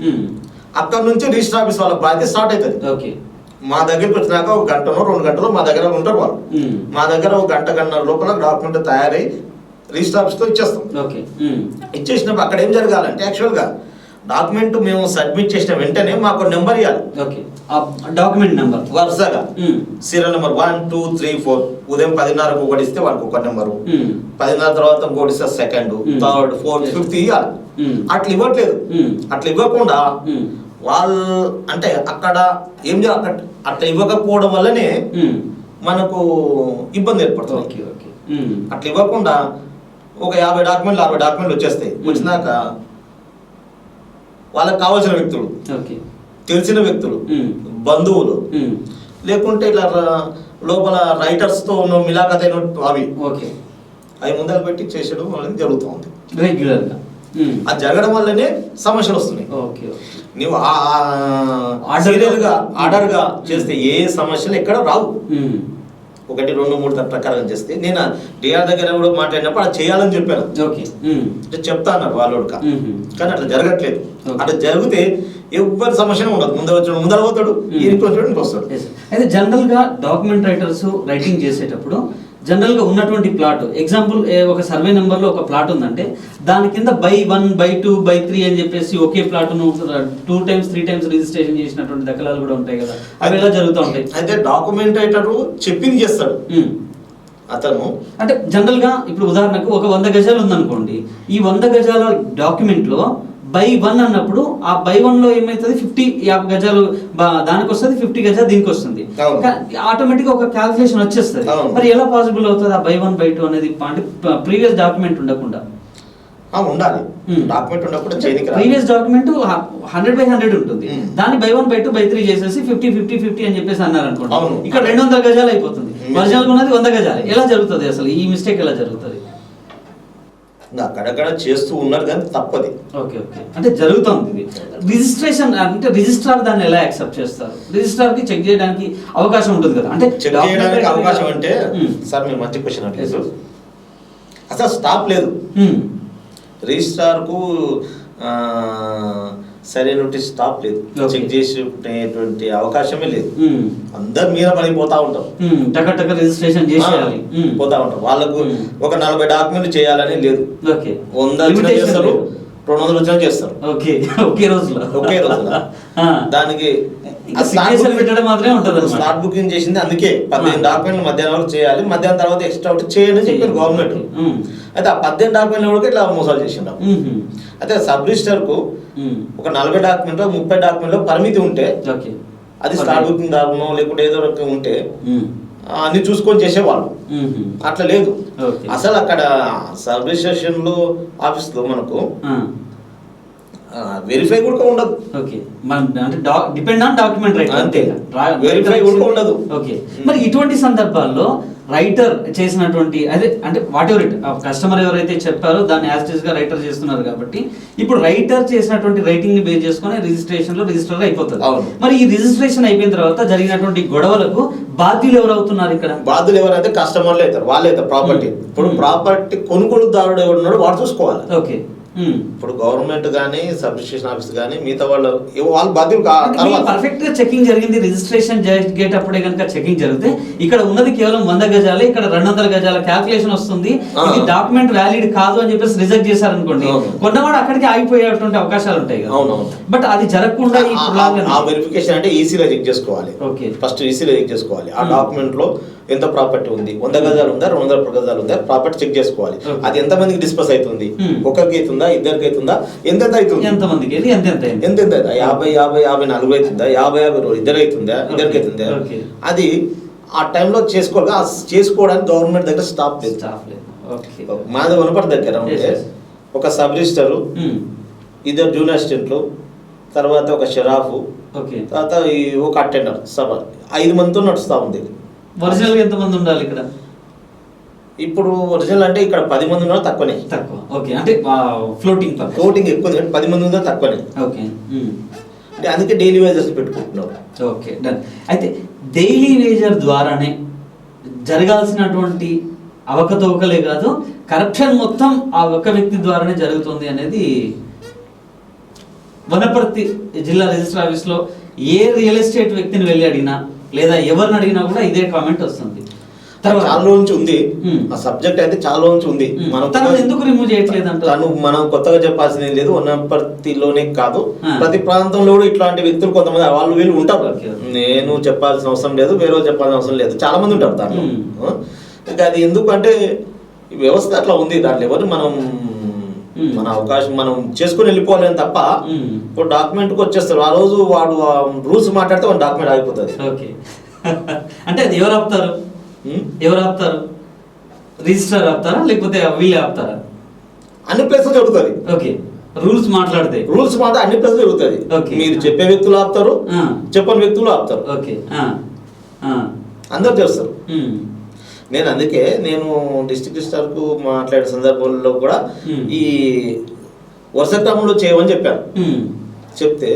అక్కడ నుంచి రిజిస్టర్ ఆఫీస్ వాళ్ళ బాధ్యత స్టార్ట్ అవుతుంది. మా దగ్గరికి వచ్చినాక 1 గంటనో 2 గంటలో మా దగ్గర ఉంటారు వాళ్ళు. మా దగ్గర 1 గంట లోపల డాక్యుమెంట్ తయారై రిజిస్టర్ ఆఫీస్ తో ఇచ్చేస్తాం. ఇచ్చేసినప్పుడు అక్కడ ఏం జరగాలంటే యాక్చువల్ గా డాక్యుమెంట్ మేము సబ్మిట్ చేసిన వెంటనే మాకు నెంబర్ ఇవ్వాలి. డాక్యుమెంట్ నెంబర్ వరుసగా సీరియల్ నెంబర్ 1 2 3 4 ఉదయం 10:30కు ఒకటి ఇస్తే వాళ్ళకి ఒక నెంబరు, 10:30 తర్వాత ఇంకోటి ఇస్తే సెకండ్, థర్డ్, ఫోర్త్, ఫిఫ్త్ ఇవ్వాలి. అట్లా ఇవ్వట్లేదు. అట్లా ఇవ్వకుండా వాళ్ళు అంటే అక్కడ ఏం అట్లా ఇవ్వకపోవడం వల్లనే మనకు ఇబ్బంది ఏర్పడుతుంది. అట్లా ఇవ్వకుండా ఒక 50 డాక్యుమెంట్లు 60 డాక్యుమెంట్లు వచ్చేస్తాయి. వచ్చినాక వాళ్ళకి కావాల్సిన వ్యక్తులు, తెలిసిన వ్యక్తులు, బంధువులు, లేకుంటే ఇట్లా లోపల రైటర్స్ తో మిలాఖత్ అయిన అవి ముందర పెట్టి చేసడం అనేది జరుగుతుంది రెగ్యులర్ గా. అది జరగడం వల్లనే సమస్యలు వస్తున్నాయి. నువ్వు ఆర్డర్ గా చేస్తే ఏ సమస్యలు ఎక్కడ రావు. 1, 2, 3 ప్రకారం చేస్తే నేను డిఆర్ దగ్గర కూడా మాట్లాడినప్పుడు అది చేయాలని చెప్పాను. అంటే చెప్తా అన్నారు వాళ్ళు కూడా. కానీ అట్లా జరగట్లేదు. అట్లా జరిగితే ఎవరి సమస్య ఉండదు. ముందర పోతాడు, ఇంటికి వస్తాడు. అయితే జనరల్ గా డాక్యుమెంట్ రైటర్స్ రైటింగ్ చేసేటప్పుడు జనరల్ గా ఉన్నటువంటి ప్లాట్, ఎగ్జాంపుల్ ఒక సర్వే నెంబర్ లో ఒక ప్లాట్ ఉందంటే దాని కింద by 1, by 2, by 3 అని చెప్పేసి ఒకే ప్లాట్ ను 2 times 3 times రిజిస్ట్రేషన్ చేసినటువంటి దాఖలాలు కూడా ఉంటాయి కదా, అవి ఎలా జరుగుతూ ఉంటాయి? అయితే డాక్యుమెంట్ రైటర్ చెప్పింది చేస్తాడు అతను. అంటే జనరల్ గా ఇప్పుడు ఉదాహరణకు ఒక 100 గజాలు ఉందనుకోండి, ఈ 100 గజాల డాక్యుమెంట్ లో by 1 అన్నప్పుడు ఆ by 1 లో ఏమైతుంది 50 గజాలు దానికి వస్తుంది, 50 గజాలు దీనికి వస్తుంది. ఆటోమేటిక్ ఒక క్యాల్కులేషన్ వచ్చేస్తుంది. మరి ఎలా పాసిబుల్ అవుతుంది ఆ by 1, by 2 అనేది? అంటే ప్రీవియస్ డాక్యుమెంట్ ఉండకుండా ఉండాలి. డాక్యుమెంట్ ఉండకుండా ప్రీవియస్ డాక్యుమెంట్ 100/100 ఉంటుంది. దాన్ని by 1, by 2, by 3 చేసేసి 50 అని చెప్పేసి అన్నారు అనుకోండి, ఇక్కడ 200 గజాలు అయిపోతుంది. ఒరిజినల్ ఉన్నది 100 గజాలు. ఎలా జరుగుతుంది అసలు ఈ మిస్టేక్? ఎలా జరుగుతుంది? అక్కడక్కడ చేస్తూ ఉన్నారు కానీ తప్పది. ఓకే ఓకే, అంటే జరుగుతుంది ఇది. రిజిస్ట్రేషన్ అంటే రిజిస్ట్రార్ దాన్ని ఎలా యాక్సెప్ట్ చేస్తారు? రిజిస్ట్రార్ కి చెక్ చేయడానికి అవకాశం ఉంటుంది కదా, అంటే చెక్ చేయడానికి అవకాశం అంటే సార్ మీరు మంచి క్వశ్చన్ అట్లేదు. అసలు స్టాప్ లేదు. రిజిస్ట్రార్ కు సరైనటువంటి స్టాప్ లేదు, చెక్ చేసేటువంటి అవకాశమే లేదు. అందరు మీద పడిపోతా ఉంటారు, రిజిస్ట్రేషన్ చేసేయాలి పోతా ఉంటారు. వాళ్ళకు ఒక 40 డాక్యుమెంట్లు చేయాలని లేదు. 100 చేస్తారు, 200 వచ్చినా చేస్తారు ఒకే రోజులో. దానికి మాత్రమే ఉంటుంది. స్లాట్ బుకింగ్ చేసింది అందుకే 15 డాక్యుమెంట్లు మధ్యాహ్నం వరకు చేయాలి, మధ్యాహ్నం తర్వాత ఎక్స్ట్రా ఒకటి చేయాలని చెప్పారు గవర్నమెంట్. అయితే ఆ 18 డాక్యుమెంట్లు కూడా ఇట్లా మోసాలు చేసిండాం. అయితే సబ్ రిజిస్టర్ కు ఒక 40 డాక్యుమెంట్ 30 డాక్యుమెంట్ పరిమితి ఉంటే అది స్లాట్ బుకింగ్ దారుణం లేకుంటే ఏదో రకం ఉంటే అన్ని చూసుకొని చేసేవాళ్ళు. అట్లా లేదు అసలు. అక్కడ సబ్ రిజిస్ట్రేషన్ లో ఆఫీస్ లో మనకు వెరిఫై కూడా ఉండదు. డిపెండ్ ఆన్ డాక్యుమెంట్ రైటర్, అంతే. వెరిఫై కూడా ఉండదు. మరి ఇటువంటి సందర్భాల్లో రైటర్ చేసినటువంటి అదే అంటే వాట్ ఎవర్ ఇట్ కస్టమర్ ఎవరైతే చెప్పారో దాన్ని యాజ్ ఇట్ ఈస్ గా రైటర్ చేస్తున్నారు కాబట్టి ఇప్పుడు రైటర్ చేసినటువంటి రైటింగ్ ని బేస్ చేసుకుని రిజిస్ట్రేషన్ లో రిజిస్టర్ అయిపోతుంది. మరి ఈ రిజిస్ట్రేషన్ అయిపోయిన తర్వాత జరిగినటువంటి గొడవలకు బాధ్యులు ఎవరు అవుతున్నారు? ఇక్కడ బాధ్యులు ఎవరైతే కస్టమర్లు అవుతారు, వాళ్ళే అవుతారు. ప్రాపర్టీ ఇప్పుడు ప్రాపర్టీ కొనుగోలుదారుడు ఎవరున్నాడు వాడు చూసుకోవాలి. ఓకే, ఇప్పుడు గవర్నమెంట్ గానీ సబ్ రిజిస్ట్రేషన్ ఆఫీస్ గానీ మిగతా వాళ్ళు బాధ్యులు పర్ఫెక్ట్ గా చెకింగ్ జరిగింది. రిజిస్ట్రేషన్ జరిగేటప్పుడే కనుక చెకింగ్ జరిగితే ఇక్కడ ఉన్నది కేవలం 100 గజాలే, ఇక్కడ 200 గజాల క్యాల్కులేషన్ వస్తుంది, ఇది డాక్యుమెంట్ వ్యాలిడ్ కాదు అని చెప్పేసి రిజెక్ట్ చేశారనుకోండి, కొన్నవాడు అక్కడికి ఆగిపోయేటువంటి అవకాశాలు ఉంటాయి. బట్ అది జరగకుండా ఆ వెరిఫికేషన్ అంటే ఈసీలో చెక్ చేసుకోవాలి. ఫస్ట్ ఈసీలో చెక్ చేసుకోవాలి ఆ డాక్యుమెంట్ లో ఎంత ప్రాపర్టీ ఉంది, 100 గజాలు ఉందా, 200 గజాలు ఉందా, ప్రాపర్టీ చెక్ చేసుకోవాలి. అది ఎంత మందికి డిస్పస్ అవుతుంది, ఒకరికి అవుతుందా, ఇద్దరికి అవుతుందా, ఎంత అవుతుంది, ఎంత మందికి ఎంత 50 40 అవుతుందా, 50 ఇద్దరు అవుతుందా, ఇద్దరికి అవుతుందా, అది ఆ టైంలో చేసుకోవడానికి గవర్నమెంట్ దగ్గర స్టాప్ లేదు. మాది వనపర్తి దగ్గర ఉంటే ఒక సబ్ రిజిస్టర్, 2 జూనియర్ అసిస్టెంట్లు, తర్వాత ఒక షరాఫ్, తర్వాత ఒక అటెండర్, సభ 5 మందితో నడుస్తూ ఉంది. ఒరిజినల్ ఎంత మంది ఉండాలి ఇక్కడ? ఇప్పుడు ఒరిజినల్ అంటే ఇక్కడ 10 మంది ఉన్నారు, తక్కువనే. అంటే ఫ్లోటింగ్ ఎక్కువ 10 మంది ఉన్నారు, తక్కువనే. అంటే అందుకే డైలీ వేజర్స్ పెట్టుకుంటున్నారు. Okay, done. అయితే డైలీ వేజర్ ద్వారానే జరగాల్సినటువంటి అవకతవకలే కాదు, కరప్షన్ మొత్తం ఆ ఒక్క వ్యక్తి ద్వారానే జరుగుతుంది అనేది వనపర్తి జిల్లా రిజిస్టర్ ఆఫీస్ లో ఏ రియల్ ఎస్టేట్ వ్యక్తిని వెళ్ళి అడిగినా లేదా ఎవరిని అడిగినా కూడా ఇదే కామెంట్ వస్తుంది. చాలా నుంచి ఉంది ఆ సబ్జెక్ట్, అయితే చాలా నుంచి ఉంది. మనం ఎందుకు రిమూవ్ చేయట్లేదు అంటే మనం కొత్తగా చెప్పాల్సింది లేదు. వనపర్తిలోనే కాదు, ప్రతి ప్రాంతంలో కూడా ఇట్లాంటి వ్యక్తులు కొంతమంది వాళ్ళు వీళ్ళు ఉంటారు. నేను చెప్పాల్సిన అవసరం లేదు, వేరే చెప్పాల్సిన అవసరం లేదు, చాలా మంది ఉంటారు దాంట్లో. ఇంకా అది ఎందుకంటే వ్యవస్థ అట్లా ఉంది, దాంట్లో ఎవరు మన అవకాశం మనం చేసుకుని వెళ్ళిపోవాలని తప్ప ఇప్పుడు డాక్యుమెంట్కి వచ్చేస్తారు. ఆ రోజు వాడు రూల్స్ మాట్లాడితే వాడు డాక్యుమెంట్ ఆగిపోతుంది. అంటే అది ఎవరు ఆపుతారు? రిజిస్టర్ ఆపుతారా లేకపోతే వీళ్ళే ఆపుతారా? అన్ని ప్లేసెస్ జరుగుతుంది. రూల్స్ మాట్లాడితే అన్ని ప్లేసెస్ జరుగుతుంది. మీరు చెప్పే వ్యక్తులు ఆపుతారు, చెప్పని వ్యక్తులు ఆపుతారు, అందరు చేస్తారు. నేను అందుకే డిస్ట్రిక్ట్ రిజిస్టర్ కు మాట్లాడే సందర్భంలో కూడా ఈ వరుస క్రమంలో చేయమని చెప్పాను. చెప్తే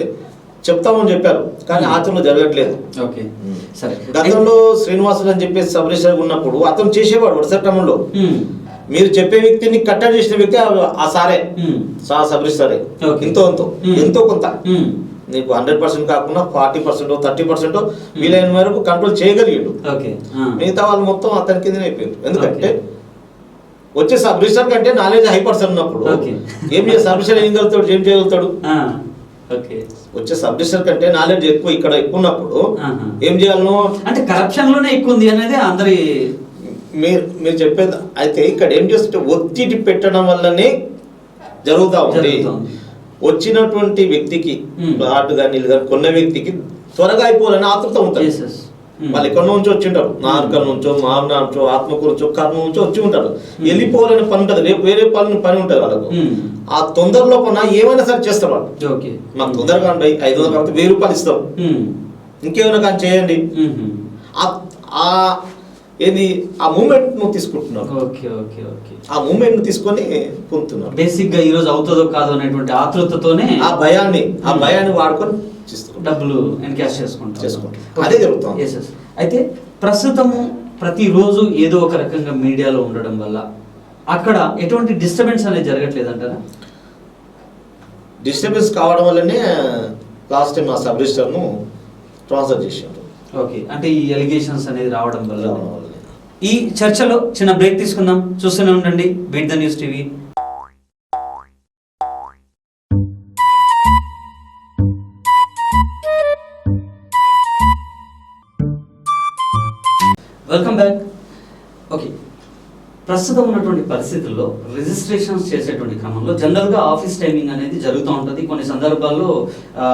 చెప్తామని చెప్పారు, కానీ ఆచరణలో జరగట్లేదు. ఓకే సరే. గతంలో శ్రీనివాసులు అని చెప్పేసి సబ్ రిజిస్టర్ ఉన్నప్పుడు అతను చేసేవాడు వరుస క్రమంలో. మీరు చెప్పే వ్యక్తిని కట్టడి చేసిన వ్యక్తి ఆ సారే, సబ్ రిజిస్టరే. ఎంతో కొంత నీకు 100% కాకుండా 40% 30% వీలైన వరకు కంట్రోల్ చేయగలిగాడు. మిగతా వాళ్ళు మొత్తం అతని కింద అయిపోయారు. ఎందుకంటే వచ్చే సబ్ రిజిస్టర్ కంటే నాలెడ్జ్ హై పర్సన్ ఉన్నప్పుడు ఏం సబ్ రిజిస్టర్ ఏం చేయగలుగుతాడు? వచ్చే సబ్ రిజిస్టర్ కంటే నాలెడ్జ్ ఎక్కువ ఇక్కడ ఎక్కువ ఉన్నప్పుడు ఏం చేయాలను అంటే కరప్షన్ లోనే ఎక్కువ ఉంది అనేది అందరి మీరు చెప్పేది. అయితే ఇక్కడ ఏం చేస్తుంటే ఒత్తిడి పెట్టడం వల్లనే జరుగుతా ఉంది. వచ్చినటువంటి వ్యక్తికి ప్లాట్ కానీ ఇల్లు కానీ కొన్న వ్యక్తికి త్వరగా అయిపోవాలని ఆతృత ఉంటుంది. వాళ్ళు ఎక్కడి నుంచి వచ్చి ఉంటారు, నార్కల్ నుంచో, మామూలు నుంచో, ఆత్మకూరు నుంచో, కర్నూలు నుంచో వచ్చి ఉంటారు. వెళ్ళిపోవాలని పని ఉంటుంది, రేపు వేరే పని ఉంటుంది వాళ్ళకు. ఆ తొందరలో కొన్నా ఏమైనా సరే చేస్తారు వాళ్ళు. మాకు తొందరగా 500 కాబట్టి 1000 రూపాయలు ఇస్తాం, ఇంకేమైనా కానీ చేయండి. ఏది ఆ మూమెంట్ నువ్వు తీసుకుంటున్నావు. ఆ మూమెంట్ ను తీసుకొని పొందుతున్నారు. బేసిక్ గా ఈ రోజు అవుతుందో కాదో అనేటువంటి ఆతృతతోనే ఆ భయాన్ని వాడుకొని డబ్బులు ఎన్కాష్ చేసుకుంటాం. అదే జరుగుతుంది. అయితే ప్రస్తుతము ప్రతిరోజు ఏదో ఒక రకంగా మీడియాలో ఉండడం వల్ల అక్కడ ఎటువంటి డిస్టర్బెన్స్ అనేది జరగట్లేదు అంటారా? డిస్టర్బెన్స్ కావడం వల్లనే లాస్ట్ టైం ఆ సబ్ రిజిస్టర్ ను ట్రాన్స్ఫర్ చేశారు. ఓకే, అంటే ఈ ఎలిగేషన్స్ అనేది రావడం వల్ల. ఈ చర్చలో చిన్న బ్రేక్ తీసుకుందాం. చూస్తూనే ఉండండి beat the news TV. Welcome back. Okay, ప్రస్తుతం ఉన్నటువంటి పరిస్థితుల్లో రిజిస్ట్రేషన్స్ చేసేటువంటి క్రమంలో జనరల్గా ఆఫీస్ టైమింగ్ అనేది జరుగుతూ ఉంటుంది. కొన్ని సందర్భాల్లో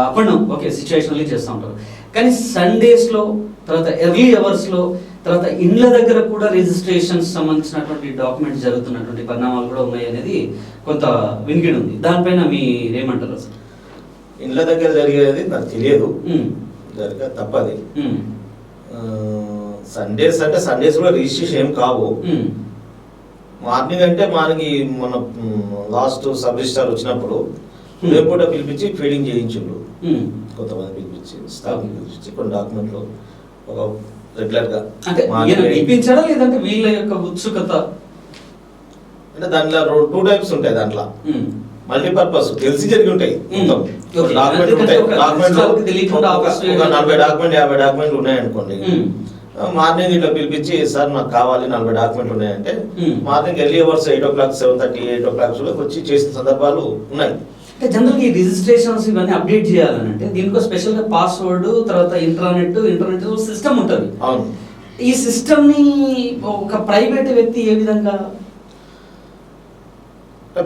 అప్ అండ్ డౌన్ ఓకే సిచ్యువేషన్లీ చేస్తూ ఉంటారు. కానీ సండేస్లో, తర్వాత ఎర్లీ అవర్స్లో, తర్వాత ఇండ్ల దగ్గర కూడా రిజిస్ట్రేషన్స్ సంబంధించినటువంటి డాక్యుమెంట్స్ జరుగుతున్నటువంటి పరిణామాలు కూడా ఉన్నాయి అనేది కొంత వినికిడి ఉంది. దానిపైన మీరేమంటారు? ఇండ్ల దగ్గర జరిగేది నాకు తెలియదు, జరగ తప్పది. సండేస్ అంటే సండేస్ కూడా రిజిస్ట్రేషన్ ఏం కావు. మార్నింగ్ అంటే మనకి మన లాస్ట్ సబ్ రిజిస్టర్ వచ్చినప్పుడు రేపు పిలిపించి ఫీడింగ్ చేయించుండ్రు. కొంతమంది పిలిపించి స్టాఫ్ పిలిపించి కొన్ని డాక్యుమెంట్లు ఒక రెగ్యులర్ గా పిలిపించాడా లేదంటే వీళ్ళ యొక్క ఉత్సుకత అంటే దాంట్లో 2 టైప్స్ ఉంటాయి. దాంట్లో మల్టీపర్పస్ తెలిసి జరిగి ఉంటాయి. డాక్యుమెంట్ ఉంటాయి, డాక్యుమెంట్ 40 డాక్యుమెంట్ 50 డాక్యుమెంట్లు ఉన్నాయనుకోండి. మార్నింగ్ ఇట్లా పిలిపించి సార్ నాకు కావాలి 40 డాక్యుమెంట్లు ఉన్నాయంటే morning early hours 8 o'clock 7:30 8 o'clock వచ్చి చేసిన సందర్భాలు ఉన్నాయి. అంటే జనరల్గా ఈ రిజిస్ట్రేషన్స్ ఇవన్నీ అప్డేట్ చేయాలని అంటే దీనికో స్పెషల్ గా పాస్వర్డ్, తర్వాత ఇంటర్నెట్ సిస్టమ్ ఉంటుంది. అవును, ఈ సిస్టమ్ ని ఒక ప్రైవేట్ వ్యక్తి ఏ విధంగా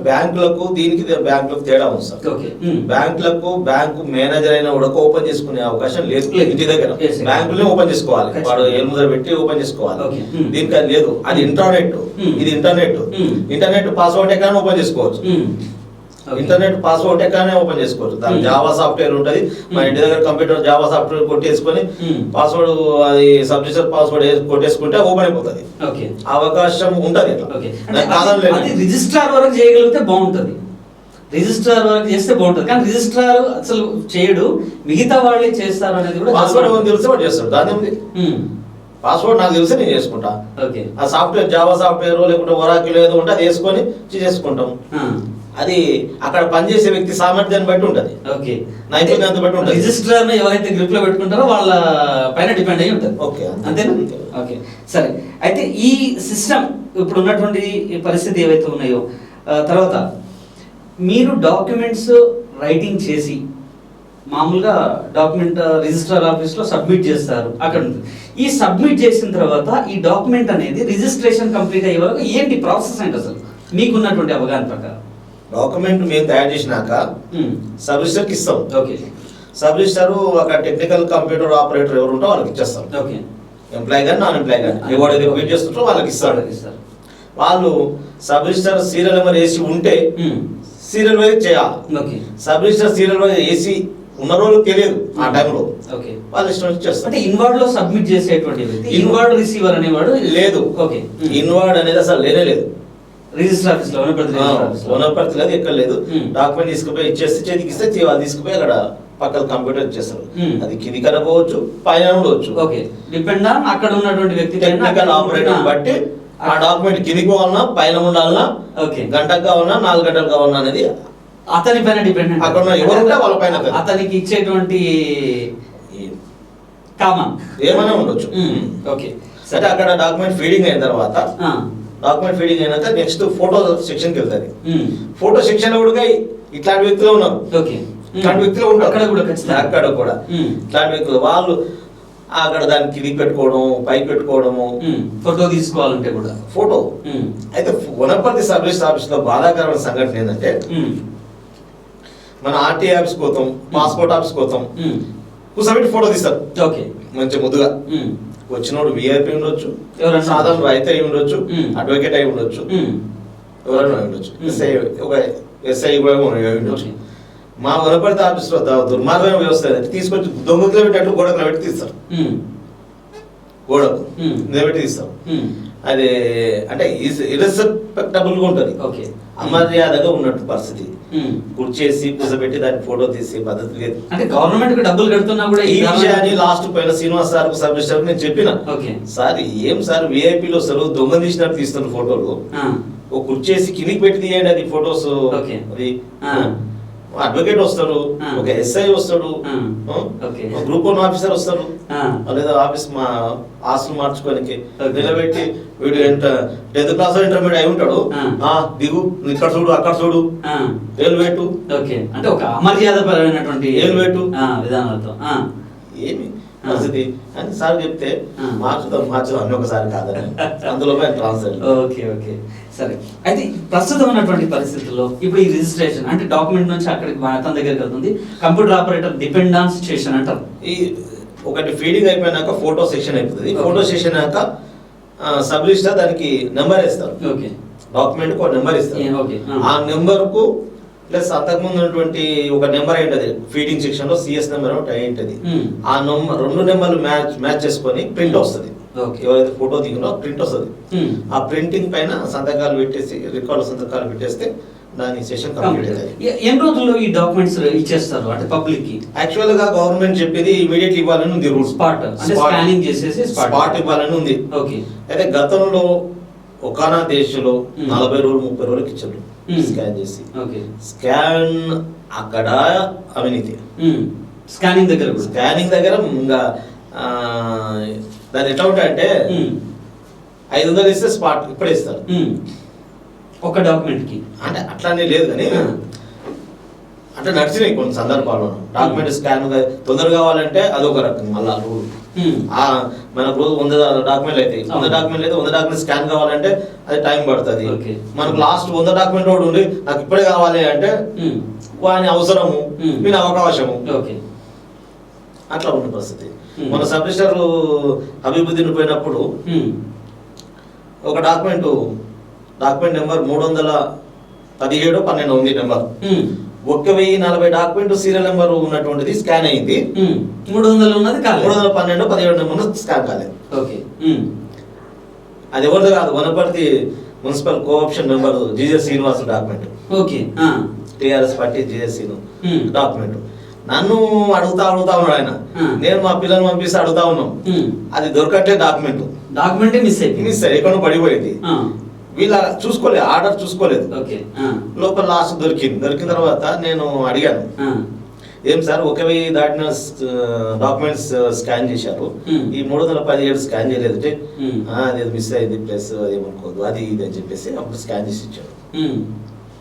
బ్యాంకులకు దీనికి బ్యాంకులకు తేడా ఉంది సార్. బ్యాంకులకు బ్యాంకు మేనేజర్ అయినా కూడా ఓపెన్ చేసుకునే అవకాశం లేదు. ఇంటి దగ్గర బ్యాంకులే ఓపెన్ చేసుకోవాలి, వాడు ఏముదర పెట్టి ఓపెన్ చేసుకోవాలి. దీనికి అది లేదు. అది ఇంటర్నెట్, ఇది ఇంటర్నెట్ పాస్వర్డ్ ఎక్కడైనా ఓపెన్ చేసుకోవచ్చు. ఇంటర్నెట్ పాస్వర్డ్ ఎక్కడైనా ఓపెన్ చేసుకోవచ్చు. దాని జావా సాఫ్ట్వేర్ ఉంటుంది. మా ఇంటి దగ్గర కంప్యూటర్ జావా సాఫ్ట్వేర్ కొట్టేసుకొని పాస్వర్డ్ అది సబ్ రిజిస్టర్ పాస్వర్డ్ కొట్టేసుకుంటే ఓపెన్ అయిపోతుంది. అవకాశం ఉంటుంది. రిజిస్ట్రార్ వరకు చేయగలిగితే బాగుంటుంది, రిజిస్ట్రార్ వరకు చేస్తే బాగుంటుంది. కానీ రిజిస్ట్రార్ అసలు చేయడు, మిగతా వాళ్ళే చేస్తారు అనేది కూడా. పాస్వర్డ్ తెలిసి వాడు చేస్తాడు. దాని ఉంది పాస్వర్డ్ నాకు తెలిసి నేను చేసుకుంటా. ఆ సాఫ్ట్వేర్ జావా సాఫ్ట్వేర్ లేకుంటే ఒరాకిల్ ఏదో ఉంటే అది వేసుకొని చేసుకుంటాం. అది అక్కడ పనిచేసే వ్యక్తి సామర్థ్యాన్ని బట్టి ఉంటది, నైపుణ్యాన్ని బట్టి ఉంటది. రిజిస్ట్రార్ ఎవరైతే గ్రిప్ లో పెట్టుకుంటారో వాళ్ళ పైన డిపెండ్ అయ్యి ఉంటుంది. అంతేనా? ఓకే సరే. అయితే ఈ సిస్టమ్ ఇప్పుడు ఉన్నటువంటి పరిస్థితి ఏవైతే ఉన్నాయో, తర్వాత మీరు డాక్యుమెంట్స్ రైటింగ్ చేసి మామూలుగా డాక్యుమెంట్ రిజిస్ట్రార్ ఆఫీస్లో సబ్మిట్ చేస్తారు. అక్కడ ఈ సబ్మిట్ చేసిన తర్వాత ఈ డాక్యుమెంట్ అనేది రిజిస్ట్రేషన్ కంప్లీట్ అయ్యే వరకు ఏంటి ప్రాసెస్ అంటే అసలు మీకున్నటువంటి అవగాహన ప్రకారం? డాక్యుమెంట్ మేము తయారు చేసినాక సబ్ రిజిస్టర్కి ఇస్తాం. సబ్ రిజిస్టర్ ఒక టెక్నికల్ కంప్యూటర్ ఆపరేటర్ ఎవరు ఉంటో వాళ్ళకి ఇచ్చేస్తాం. ఎంప్లాయ్ కానీ నాన్ ఎంప్లాయ్ కానీ ఎవరైతే వెయిట్ చేస్తుంటారో వాళ్ళకి ఇస్తారు. వాళ్ళు సబ్ రిజిస్టర్ సీరియల్ నెంబర్ వేసి ఉంటే సీరియల్ వైజ్ చేయాలి. సబ్ రిజిస్టర్ సీరియల్ వైజ్ వేసి ఉన్న రోజు తెలియదు ఆ టైంలో, వాళ్ళు ఇష్టం చేస్తారు. అంటే ఇన్వార్డ్ లో సబ్మిట్ చేసేటువంటి ఇన్వార్డ్ రిసీవర్ అనేవాడు లేదు. ఇన్వార్డ్ అనేది అసలు లేనే లేదు. రిజిస్టర్ ఆఫీస్ లో వనపర్తి లేదు, ఎక్కడ లేదు. డాక్యుమెంట్ తీసుకుపోయి ఇచ్చేస్తే చేతికి ఇస్తే వాళ్ళు తీసుకుపోయి అక్కడ పక్కన కంప్యూటర్ ఇచ్చేస్తారు. అది కింది కనుకోవచ్చు, పైన ఉండవచ్చు. ఓకే, డిపెండ్ ఆన్ అక్కడ ఉన్నటువంటి వ్యక్తి టెక్నికల్ ఆపరేటర్ బట్టి ఆ డాక్యుమెంట్ కిందికి కావాలన్నా పైన ఉండాలన్నా, గంటకు కావాలన్నా 4 గంటలు కావాలన్నా అనేది అతని పైన డిపెండ్. అక్కడ ఎవరుంటే వాళ్ళ పైన అతనికి ఇచ్చేటువంటి కామన్ ఏమైనా ఉండొచ్చు. ఓకే, సరే అక్కడ డాక్యుమెంట్ ఫీడింగ్ అయిన తర్వాత, డాక్యుమెంట్ ఫీడింగ్ అయినాక నెక్స్ట్ ఫోటో సెక్షన్కి వెళ్తుంది. ఫోటో సెక్షన్ లో కూడా ఇట్లాంటి వ్యక్తులు ఉన్నారు. ఇట్లాంటి వ్యక్తులు ఉంటారు అక్కడ కూడా. ఇట్లాంటి వ్యక్తులు వాళ్ళు అక్కడ దాన్ని కిందికి పెట్టుకోవడం, పైకి పెట్టుకోవడము, ఫోటో తీసుకోవాలంటే కూడా ఫోటో. అయితే వనపర్తి సబ్ రిజిస్టర్ ఆఫీస్ లో బాధాకరమైన సంఘటన ఏంటంటే, మన ఆర్టీ ఆఫీస్ పోతాం, పాస్పోర్ట్ ఆఫీస్ పోతాం, కూర్చోబెట్టి ఫోటో తీస్తారు. ఓకే, మంచి ముద్దుగా. వచ్చినోడు విఐపి ఉండొచ్చు, సాధారణ రైతు అయి ఉండొచ్చు, అడ్వకేట్ అయి ఉండొచ్చు, ఎవరైనా ఉండొచ్చు, ఒక ఎస్ఐ కూడా ఉండొచ్చు. మా వనపర్తి ఆఫీస్ లో దుర్మార్గమైన వ్యవస్థ తీసుకొచ్చి దొంగలు పెట్టినట్టు గోడకు నిలబెట్టి తీస్తారు. గోడకు నిలబెట్టి తీస్తారు. అది అంటే ఇర్రెస్పెక్టబుల్ గా ఉంటది, అమర్యాదగా ఉన్నట్టు పరిస్థితి. కూర్చేసి కూర్చోబెట్టి దాన్ని ఫోటో తీసే పద్ధతి లేదు. అంటే గవర్నమెంట్ కు డబ్బులు కడుతున్నా కూడా ఈ విషయాన్ని లాస్ట్ పైన శ్రీనివాస్ సార్ సబ్ రిజిస్టర్ నేను చెప్పిన, సార్ ఏం సార్ విఐపీలో వస్తారు, దొంగ తీసినట్టు తీస్తున్న ఫోటోలు, ఒక కుర్చేసి కిందికి పెట్టి తీయండి అది ఫొటోస్. అది అడ్వకేట్ వస్తాడు, ఒక ఎస్ఐ వస్తాడు, గ్రూప్ 1 ఆఫీసర్ వస్తాడు, లేదా ఆఫీస్ మా హాస్టల్ మార్చుకోనికి నిలబెట్టి వీడు 10th క్లాస్ ఇంటర్మీడియట్ అయి ఉంటాడు, దిగు ఇక్కడ చూడు అక్కడ చూడు, ఏలు పెట్టు. అంటే ఒక అమర్యాదపరమైనటువంటి ఏలు పెట్టు విధానాలతో ఏమి పరిస్థితి అని సార్ చెప్తే మార్చుదాం అన్ని ఒకసారి కాదని అందులో ట్రాన్స్లేట్. ఓకే ఓకే సరే. అయితే ప్రస్తుతం ఉన్నటువంటి పరిస్థితుల్లో ఇప్పుడు ఈ రిజిస్ట్రేషన్ అంటే డాక్యుమెంట్ నుంచి అక్కడికి అతని దగ్గరికి వెళ్తుంది, computer operator depend on situation అంటారు. ఈ ఒకటి ఫీడింగ్ అయిపోయినాక ఫోటో సెక్షన్ అయిపోతుంది. ఫోటో సెక్షన్ అయ్యాక సబ్ రిజిస్టర్ దానికి నెంబర్ ఇస్తారు. ఓకే, డాక్యుమెంట్ కు నెంబర్ ఇస్తారు. ఆ నెంబర్ కు ప్లస్ అంతకుముందు ఉన్నటువంటి ఒక నెంబర్ ఏంటది ఫీడింగ్ సెక్షన్ లో సిఎస్ నెంబర్ ఒకటి ఏంటది, ఆ నెంబర్ 2 నెంబర్లు మ్యాచ్ చేసుకొని ప్రింట్ వస్తుంది. ఎవరైతే ఫోటో దిగినో ప్రింట్ వస్తుంది. ఆ ప్రింటింగ్ పైన సంతకాలు పెట్టేసి రికార్డు సంతకాలు పెట్టేస్తే దాని సెషన్ కంప్లీట్ అవుతుంది. ఎన్ని రోజుల్లో ఈ డాక్యుమెంట్స్ ఇచ్చేస్తారు అంటే పబ్లిక్ కి? యాక్చువల్ గా గవర్నమెంట్ చెప్పేది ఇమీడియట్ ఇవ్వాలని ఉంది, రూల్ స్పాట్ స్కానింగ్ చేసేసి స్పాట్ ఇవ్వాలని ఉంది. ఓకే, అయితే గతంలో ఒకనా దేశంలో 40 రోజులు 30 రోజులకి ఇచ్చారు స్కాన్ చేసి. స్కాన్ అక్కడ అవినీతి. స్కానింగ్ దగ్గర ఇంకా దాని ఎట్లా ఉంటాయంటే 500 ఇస్తే స్పాట్ ఇప్పుడే ఇస్తారు ఒక డాక్యుమెంట్ కి. అంటే అట్లానే లేదు కానీ అంటే నడిచినాయి కొన్ని సందర్భాల్లో. డాక్యుమెంట్ స్కాన్ తొందరగా కావాలంటే అదొక రకం మళ్ళా రూల్. మనకు రోజు 100 డాక్యుమెంట్లు అయితే 100 డాక్యుమెంట్లు అయితే 100 డాక్యుమెంట్ స్కాన్ కావాలంటే అది టైం పడుతుంది. మనకు లాస్ట్ 100 డాక్యుమెంట్ కూడా ఉండి నాకు ఇప్పుడే కావాలి అంటే వాని అవసరము, వీని అవకాశము, అట్లా ఉన్న పరిస్థితి. మన సబ్ రిజిస్టర్ అభివృద్ధిని పోయినప్పుడు ఒక డాక్యుమెంట్ నెంబర్ 317-12 ఉంది నెంబర్. 1040 డాక్యుమెంట్ సీరియల్ నెంబర్ ఉన్నటువంటిది స్కాన్ అయింది. 300 ఉన్నది 312-17 నెంబర్ స్కాన్ కాలేదు. అది ఎవరిది కాదు, Wanaparthy municipal co-option member GJ Srinivas document. TRS party GJ document. నన్ను అడుగుతా ఉన్నాడు ఆయన, నేను మా పిల్లల్ని పంపిస్తే అడుగుతా ఉన్నాం, అది దొరకట్లే డాక్యుమెంట్ మిస్ ఎక్కడ పడిపోయింది. వీళ్ళ చూసుకోలేదు, ఆర్డర్ చూసుకోలేదు. లోపల లాస్ట్ దొరికిన తర్వాత నేను అడిగాను, ఏం సార్ 1000 దాటిన డాక్యుమెంట్స్ స్కాన్ చేశారు, ఈ 317 స్కాన్ చేయలేదు అంటే అది మిస్ అయింది ప్లస్ అదేమనుకోదు అది ఇది అని చెప్పేసి అప్పుడు స్కాన్ చేసి ఇచ్చారు.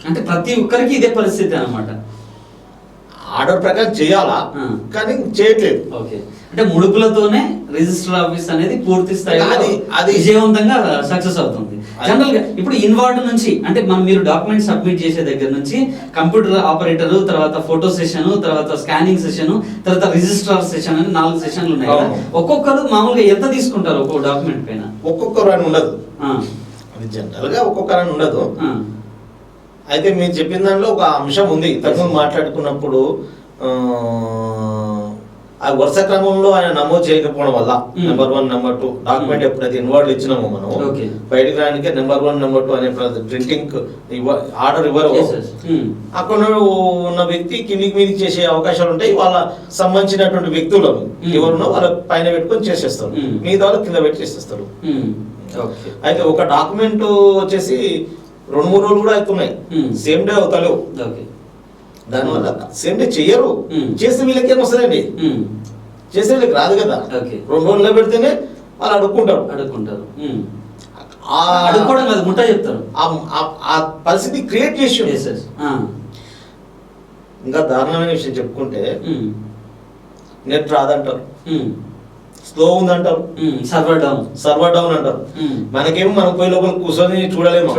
అంటే ప్రతి ఒక్కరికి ఇదే పరిస్థితి అన్నమాట. ఆర్డర్ ప్రకారం చేయాలా కానీ చేయట్లేదు. అంటే ముడుపులతోనే రిజిస్టర్ ఆఫీస్ అనేది పూర్తి స్థాయిలో అది విజయవంతంగా సక్సెస్ అవుతుంది. జనరల్ గా ఇప్పుడు ఇన్వార్డ్ నుంచి అంటే మీరు డాక్యుమెంట్ సబ్మిట్ చేసే దగ్గర నుంచి కంప్యూటర్ ఆపరేటర్, తర్వాత ఫోటో సెషన్, తర్వాత స్కానింగ్ సెషన్, తర్వాత రిజిస్ట్రార్ సెషన్ అని 4 సెషన్లు ఉన్నాయి కదా. ఒక్కొక్కరు మామూలుగా ఎంత తీసుకుంటారు ఒక్కొక్క డాక్యుమెంట్ పైన? ఒక్కొక్కరు అని ఉండదు, అది జనరల్ గా ఒక్కొక్కరు అని ఉండదు. అయితే మీరు చెప్పిన దానిలో ఒక అంశం ఉంది, ఇంతకుముందు మాట్లాడుకున్నప్పుడు ఆ వరుస క్రమంలో ఆయన నమోదు చేయకపోవడం వల్ల నెంబర్ 1 నెంబర్ 2 డాక్యుమెంట్ ఎప్పుడైతే ఇన్వాల్వ్ ఇచ్చినామో మనం బయటకు రానికే నెంబర్ 1 నెంబర్ 2 అనే ప్రింటింగ్ ఆర్డర్ ఇవ్వరు. అక్కడ ఉన్న వ్యక్తి కిందికి మీదికి చేసే అవకాశాలు ఉంటాయి. వాళ్ళ సంబంధించినటువంటి వ్యక్తులను ఎవరున్నా వాళ్ళ పైన పెట్టుకొని చేసేస్తారు, మిగతా వాళ్ళు కింద పెట్టి చేసేస్తారు. అయితే ఒక డాక్యుమెంట్ వచ్చేసి 2-3 రోజులు కూడా అవుతున్నాయి, సేమ్ డే అవుతలేవు. దానివల్ల సేమ్ డే చెయ్యరు, చేస్తే వీళ్ళకి ఏం వస్తుందండి, చేస్తే వీళ్ళకి రాదు కదా. 2 రోజుల్లో పెడితేనే వాళ్ళు అడుక్కుంటారు. ఆ పరిస్థితి క్రియేట్ చేసి ఇంకా దారుణమైన విషయం చెప్పుకుంటే నెట్ రాదంటారు, స్లో ఉందంటారు, సర్వర్ డౌన్ అంటారు. మనకేమో మనం పోయి లోపల కూర్చొని చూడలేము,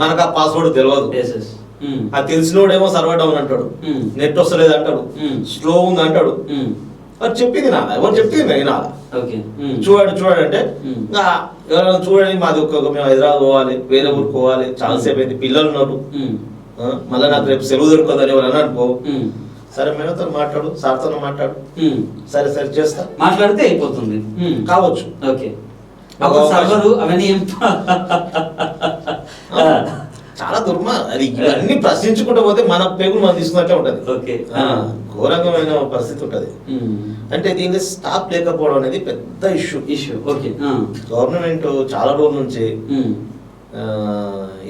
మనకు ఆ పాస్వర్డ్ తెలియదు. అది తెలిసినోడేమో సర్వర్ డౌన్ అంటాడు, నెట్ వస్తలేదు అంటాడు, స్లో ఉంది అంటాడు. అది చెప్పింది నా ఎవరు చెప్పింది వినాలి. చూడండి అంటే ఎవరైనా చూడండి, మాది మేము హైదరాబాద్ పోవాలి, వేరే ఊరికి పోవాలి, చాలాసేపు అయింది, పిల్లలు ఉన్నారు, మళ్ళీ నాకు రేపు సెలవు దొరకదని ఎవరైనా అనుకో, సరే మేనతో మాట్లాడు, సార్తో మాట్లాడు, సరే సరే చేస్తా, మాట్లాడితే అయిపోతుంది కావచ్చు. చాలా అది ఇవన్నీ ప్రశ్నించుకుంటూ పోతే మన పేగులు మనం తీసుకున్నట్టే ఉంటది. ఘోరంగమైన పరిస్థితి ఉంటది. అంటే దీనికి స్టాప్ లేకపోవడం అనేది పెద్ద ఇష్యూ. గవర్నమెంట్ చాలా రోజుల నుంచి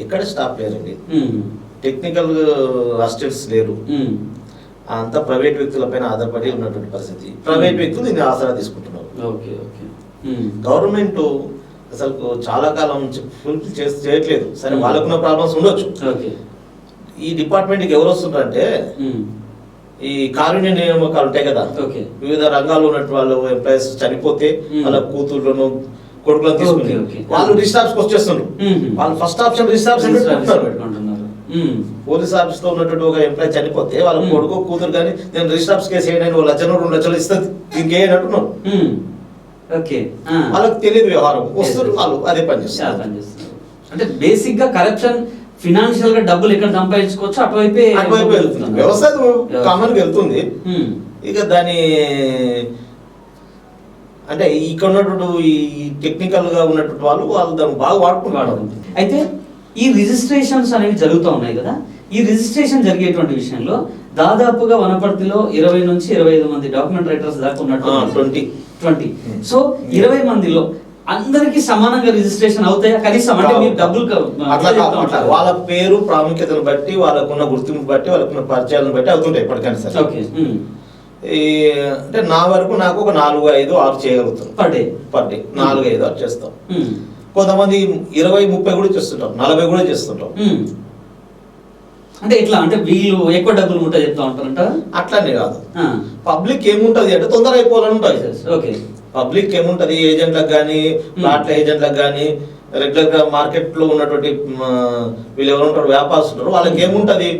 ఎక్కడ స్టాప్ లేరండి. టెక్నికల్ అసిస్టెంట్స్ లేరు, అంతా ప్రైవేట్ వ్యక్తుల పైన ఆధారపడి ఉన్నటువంటి పరిస్థితి. ప్రైవేట్ వ్యక్తులు దీన్ని ఆసరా తీసుకుంటున్నారు. గవర్నమెంట్ అసలు చాలా కాలం నుంచి ఫుల్ఫిల్ చేయట్లేదు. సరే వాళ్ళకున్న ప్రాబ్లమ్స్ ఉండొచ్చు. ఈ డిపార్ట్మెంట్కి ఎవరు వస్తుంటారంటే ఈ కారుణ్య నియామకాలు ఉంటాయి కదా, వివిధ రంగాల్లో ఉన్నట్టు వాళ్ళు ఎంప్లాయీస్ చనిపోతే వాళ్ళ కూతుర్లను కొడుకులను తీసుకుని వాళ్ళు రిజిస్టార్స్ వచ్చేస్తున్నారు. వాళ్ళు ఫస్ట్ ఆప్షన్ రిజిస్టార్స్ పెట్టుకుంటున్నారు. పోలీస్ ఆఫీస్ లో ఉన్నటువంటి ఒక ఎంప్లాయీ చనిపోతే వాళ్ళ కొడుకు కూతురు కానీ నేను రిజిస్టార్స్ కేసు వేయడానికి 1 లక్షలు 2 లక్షలు ఇస్తుంది దీనికి అంటున్నారు. వాళ్ళకి తెలియదు వ్యవహారం, వస్తారు వాళ్ళు అదే పని చేస్తారు. అంటే బేసిక్ గా కరప్షన్ ఫినాన్షియల్ గా డబ్బులు ఎక్కడ సంపాదించుకోవచ్చు అటువైపే వెళ్తుంది, వ్యవసాయం కామన్ గా వెళ్తుంది. ఇక దాని అంటే ఇక్కడ ఉన్నటువంటి ఈ టెక్నికల్ గా ఉన్నటువంటి వాళ్ళు దాన్ని బాగా వాడుకుంటారు. అయితే ఈ రిజిస్ట్రేషన్స్ అనేవి జరుగుతూ ఉన్నాయి కదా, ఈ రిజిస్ట్రేషన్ జరిగేటువంటి విషయంలో దాదాపుగా వనపర్తిలో 20 నుంచి 25 మంది డాక్యుమెంట్ రైటర్స్ దాకా ఉన్నట్టు 20. సో 20 మందిలో అందరికి సమానంగా రిజిస్ట్రేషన్ అవుతాయా కనీసం? అంటే మీరు డబ్బులు వాళ్ళ పేరు ప్రాముఖ్యతను బట్టి, వాళ్ళకున్న గుర్తింపు బట్టి, వాళ్ళకున్న పరిచయాలను బట్టి అవుతుంటాయి ఎప్పటికైనా సరే. అంటే నా వరకు నాకు ఒక 4, 5, 6 చేయగలుగుతాను పర్ డే 4, 5, 6 చేస్తాం. కొంతమంది 20, 30 కూడా చేస్తుంటాం, 40 కూడా చేస్తుంటాం. అంటే ఎట్లా అంటే వీళ్ళు ఎక్కువ డబ్బులు ఉంటాయి చెప్తా ఉంటారంట? అట్లానే కాదు, పబ్లిక్ ఏముంటది అంటే తొందర అయిపోవాలని ఉంటుంది. పబ్లిక్ ఏముంటది, ఏజెంట్లకు కానీ ప్లాట్ల ఏజెంట్లకు కానీ రెగ్యులర్ గా మార్కెట్ లో ఉన్నటువంటి వీళ్ళు ఎవరు ఉంటారు వ్యాపారస్తులు వాళ్ళకి ఏముంటది,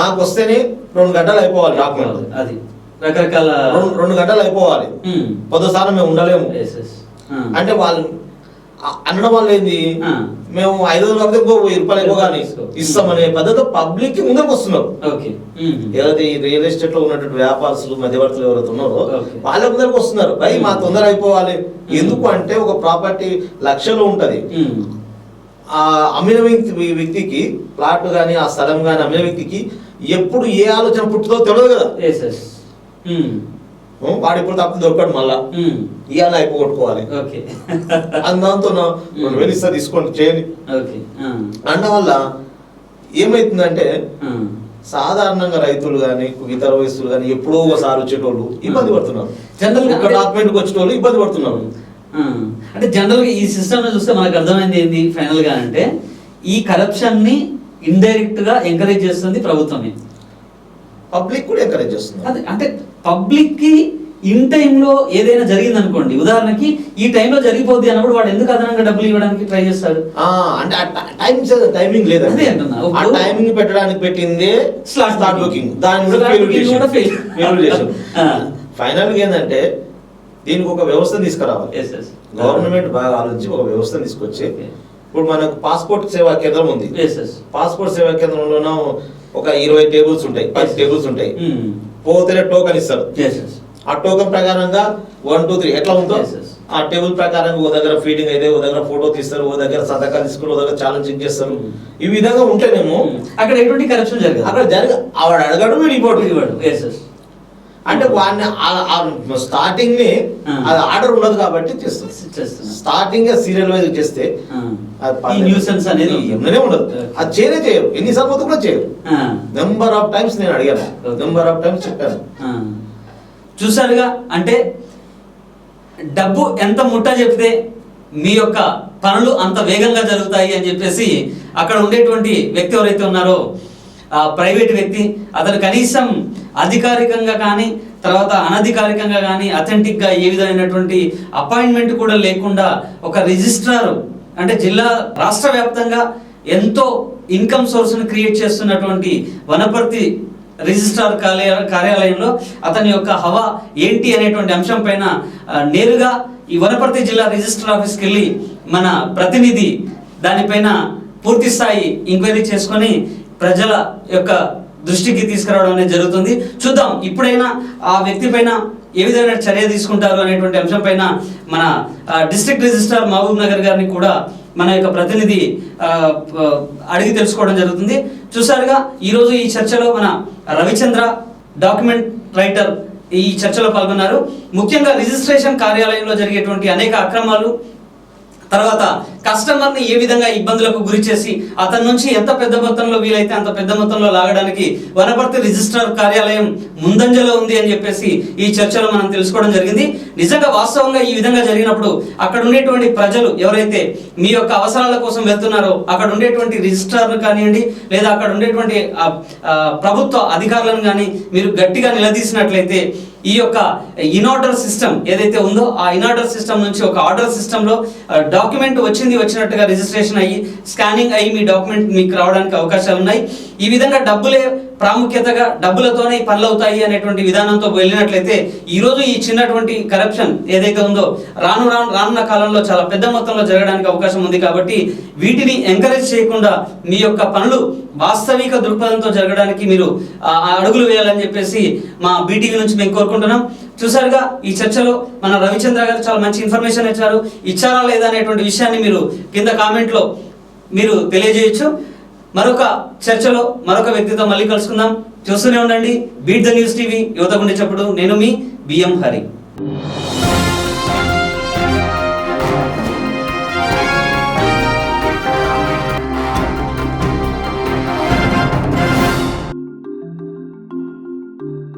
మాకు వస్తేనే 2 గంటలు అయిపోవాలి డాక్యుమెంట్, అది రకరకాల 2 గంటలు అయిపోవాలి, పొద్దుసారి మేము ఉండలేము అంటే వాళ్ళు అనడం వల్ల ఏంది, మేము 500 కాబట్టి 1000 రూపాయలు అయిపోగానే ఇస్తామనే పద్ధతిలో పబ్లిక్ కి ముందుకు వస్తున్నారు. ఏదైతే ఈ రియల్ ఎస్టేట్ లో ఉన్నటువంటి వ్యాపారస్తులు మధ్యవర్తులు ఎవరైతే ఉన్నారో వాళ్ళ ముందరకు వస్తున్నారు. భయ్ మా తొందర అయిపోవాలి. ఎందుకు అంటే ఒక ప్రాపర్టీ లక్షలో ఉంటది, ఆ అమ్మిన వ్యక్తికి ప్లాట్ గానీ ఆ స్థలం గానీ అమ్మిన వ్యక్తికి ఎప్పుడు ఏ ఆలోచన పుట్టుతో తెలియదు కదా. వాడు ఇప్పుడు తప్పు దొరకడు, మళ్ళా ఇవాళ అయిపోగొట్టుకోవాలి, దాంతో 2000 ఇస్తా తీసుకోండి చేయండి అనడం వల్ల ఏమైతుందంటే సాధారణంగా రైతులు కానీ ఇతర వయస్సులు కానీ ఎప్పుడో ఒకసారి వచ్చేటోళ్ళు ఇబ్బంది పడుతున్నారు. జనరల్ గా డాక్యుమెంట్ వచ్చేటోళ్ళు ఇబ్బంది పడుతున్నారు. అంటే జనరల్ గా ఈ సిస్టమ్ చూస్తే మనకు అర్థమైంది ఏంది ఫైనల్ గా అంటే ఈ కరప్షన్ ని ఇండైరెక్ట్ గా ఎంకరేజ్ చేస్తుంది ప్రభుత్వమే, పబ్లిక్ కూడా ఎంకరేజ్ చేస్తుంది. అదే అంటే పబ్లిక్ కి ఇన్ టైంలో ఏదైనా జరిగింది అనుకోండి, ఉదాహరణకి ఈ టైంలో జరిగిపోద్ది అన్నప్పుడు వాడు ఎందుకు అదనంగా డబ్బులు ఇవ్వడానికి ట్రై చేస్తాడు? అంటే టైమింగ్ లేదు, ఆ టైమింగ్ పెట్టడానికి పెట్టిందే స్లాట్ బుకింగ్, దాని కూడా ఫెయిల్ చేశారు. ఫైనల్ గా ఏంటంటే దీనికి ఒక వ్యవస్థ తీసుకురావాలి. గవర్నమెంట్ బాగా ఆలోచించి ఒక వ్యవస్థ తీసుకొచ్చి, ఇప్పుడు మనకు పాస్పోర్ట్ సేవా కేంద్రం ఉంది, పాస్పోర్ట్ సేవా కేంద్రంలో ఒక 20 టేబుల్స్ ఉంటాయి, 10 టేబుల్స్ ఉంటాయి, పోతేనే టోకన్ ఇస్తారు. ఆ ఆ టోకెన్ ప్రకారంగా 1 2 3 ఎట్లా ఉందో ఆ టేబుల్ ప్రకారం ఓ దగ్గర ఫీడింగ్ అయితే ఓ దగ్గర ఫోటో తీస్తారు, ఓ దగ్గర సంతకాలు తీసుకుని, ఓ దగ్గర ఛాలెంజింగ్ చేస్తారు. ఈ విధంగా ఉంటేనేమో అక్కడ ఎటువంటి కరప్షన్ జరగదు. అక్కడ ఆవిడ అడగడు, వీడు ఇవ్వడు. అంటే వాడిని స్టార్టింగ్ ని అది ఆర్డర్ ఉండదు కాబట్టి చేస్తుంది. స్టార్టింగ్ సీరియల్ వైజ్ చేస్తే న్యూసెన్స్ అనేది ఉండదు. అది చేయరు. ఎన్నిసార్లు పోతే కూడా చేయరు. నెంబర్ ఆఫ్ టైమ్స్ నేను అడిగాను, నెంబర్ ఆఫ్ టైమ్స్ చెప్పాను. చూసారుగా, అంటే డబ్బు ఎంత ముట్ట చెప్తే మీ యొక్క పనులు అంత వేగంగా జరుగుతాయి అని చెప్పేసి అక్కడ ఉండేటువంటి వ్యక్తి ఎవరైతే ఉన్నారో ప్రైవేట్ వ్యక్తి, అతను కనీసం అధికారికంగా కానీ తర్వాత అనధికారికంగా కానీ అథెంటిక్గా ఏ విధమైనటువంటి అపాయింట్మెంట్ కూడా లేకుండా ఒక రిజిస్ట్రార్ అంటే జిల్లా రాష్ట్ర వ్యాప్తంగా ఎంతో ఇన్కమ్ సోర్స్ను క్రియేట్ చేస్తున్నటువంటి వనపర్తి రిజిస్ట్రార్ కార్యాలయంలో అతని యొక్క హవా ఏంటి అనేటువంటి అంశం పైన నేరుగా ఈ వనపర్తి జిల్లా రిజిస్టర్ ఆఫీస్కి వెళ్ళి మన ప్రతినిధి దానిపైన పూర్తి స్థాయి ఎంక్వైరీ చేసుకొని ప్రజల యొక్క దృష్టికి తీసుకురావడం అనేది జరుగుతుంది. చూద్దాం ఇప్పుడైనా ఆ వ్యక్తి పైన ఏ విధమైన చర్య తీసుకుంటారు అనేటువంటి అంశం పైన మన డిస్ట్రిక్ట్ రిజిస్ట్రార్ మహబూబ్ నగర్ గారిని కూడా మన యొక్క ప్రతినిధి అడిగి తెలుసుకోవడం జరుగుతుంది. చూసారుగా ఈరోజు ఈ చర్చలో మన రవిచంద్ర డాక్యుమెంట్ రైటర్ ఈ చర్చలో పాల్గొన్నారు. ముఖ్యంగా రిజిస్ట్రేషన్ కార్యాలయంలో జరిగేటువంటి అనేక అక్రమాలు, తర్వాత కస్టమర్ని ఏ విధంగా ఇబ్బందులకు గురి చేసి అతని నుంచి ఎంత పెద్ద మొత్తంలో వీలైతే అంత పెద్ద మొత్తంలో లాగడానికి వనపర్తి రిజిస్ట్రార్ కార్యాలయం ముందంజలో ఉంది అని చెప్పేసి ఈ చర్చలో మనం తెలుసుకోవడం జరిగింది. నిజంగా వాస్తవంగా ఈ విధంగా జరిగినప్పుడు అక్కడ ఉండేటువంటి ప్రజలు ఎవరైతే మీ యొక్క అవసరాల కోసం వెళ్తున్నారో అక్కడ ఉండేటువంటి రిజిస్ట్రార్లు కానివ్వండి లేదా అక్కడ ఉండేటువంటి ప్రభుత్వ అధికారులను కానీ మీరు గట్టిగా నిలదీసినట్లయితే ఈ యొక్క ఇన్ఆర్డర్ సిస్టమ్ ఏదైతే ఉందో ఆ ఇన్ఆర్డర్ సిస్టమ్ నుంచి ఒక ఆర్డర్ సిస్టంలో డాక్యుమెంట్ వచ్చినట్టుగా రిజిస్ట్రేషన్ అయ్యి స్కానింగ్ అయ్యి మీ డాక్యుమెంట్ మీకు రావడానికి అవకాశాలు ఉన్నాయి. ఈ విధంగా డబ్బులే ప్రాముఖ్యతగా డబ్బులతోనే పనులు అవుతాయి అనేటువంటి విధానంతో వెళ్ళినట్లయితే ఈరోజు ఈ చిన్నటువంటి కరప్షన్ ఏదైతే ఉందో రానున్న కాలంలో చాలా పెద్ద మొత్తంలో జరగడానికి అవకాశం ఉంది. కాబట్టి వీటిని ఎంకరేజ్ చేయకుండా మీ యొక్క పనులు వాస్తవిక దృక్పథంతో జరగడానికి మీరు అడుగులు వేయాలని చెప్పేసి మా బీటీవీ నుంచి మేము కోరుకుంటున్నాం. చూసారుగా ఈ చర్చలో మన రవిచంద్ర గారు చాలా మంచి ఇన్ఫర్మేషన్ ఇచ్చారా లేదా అనేటువంటి విషయాన్ని మీరు కింద కామెంట్లో మీరు తెలియజేయచ్చు. మరొక చర్చలో మరొక వ్యక్తితో మళ్ళీ కలుసుకుందాం. చూస్తూనే ఉండండి బీట్ ద న్యూస్ టీవీ, యువత గుండె చప్పుడు. నేను మీ బిఎం హరి.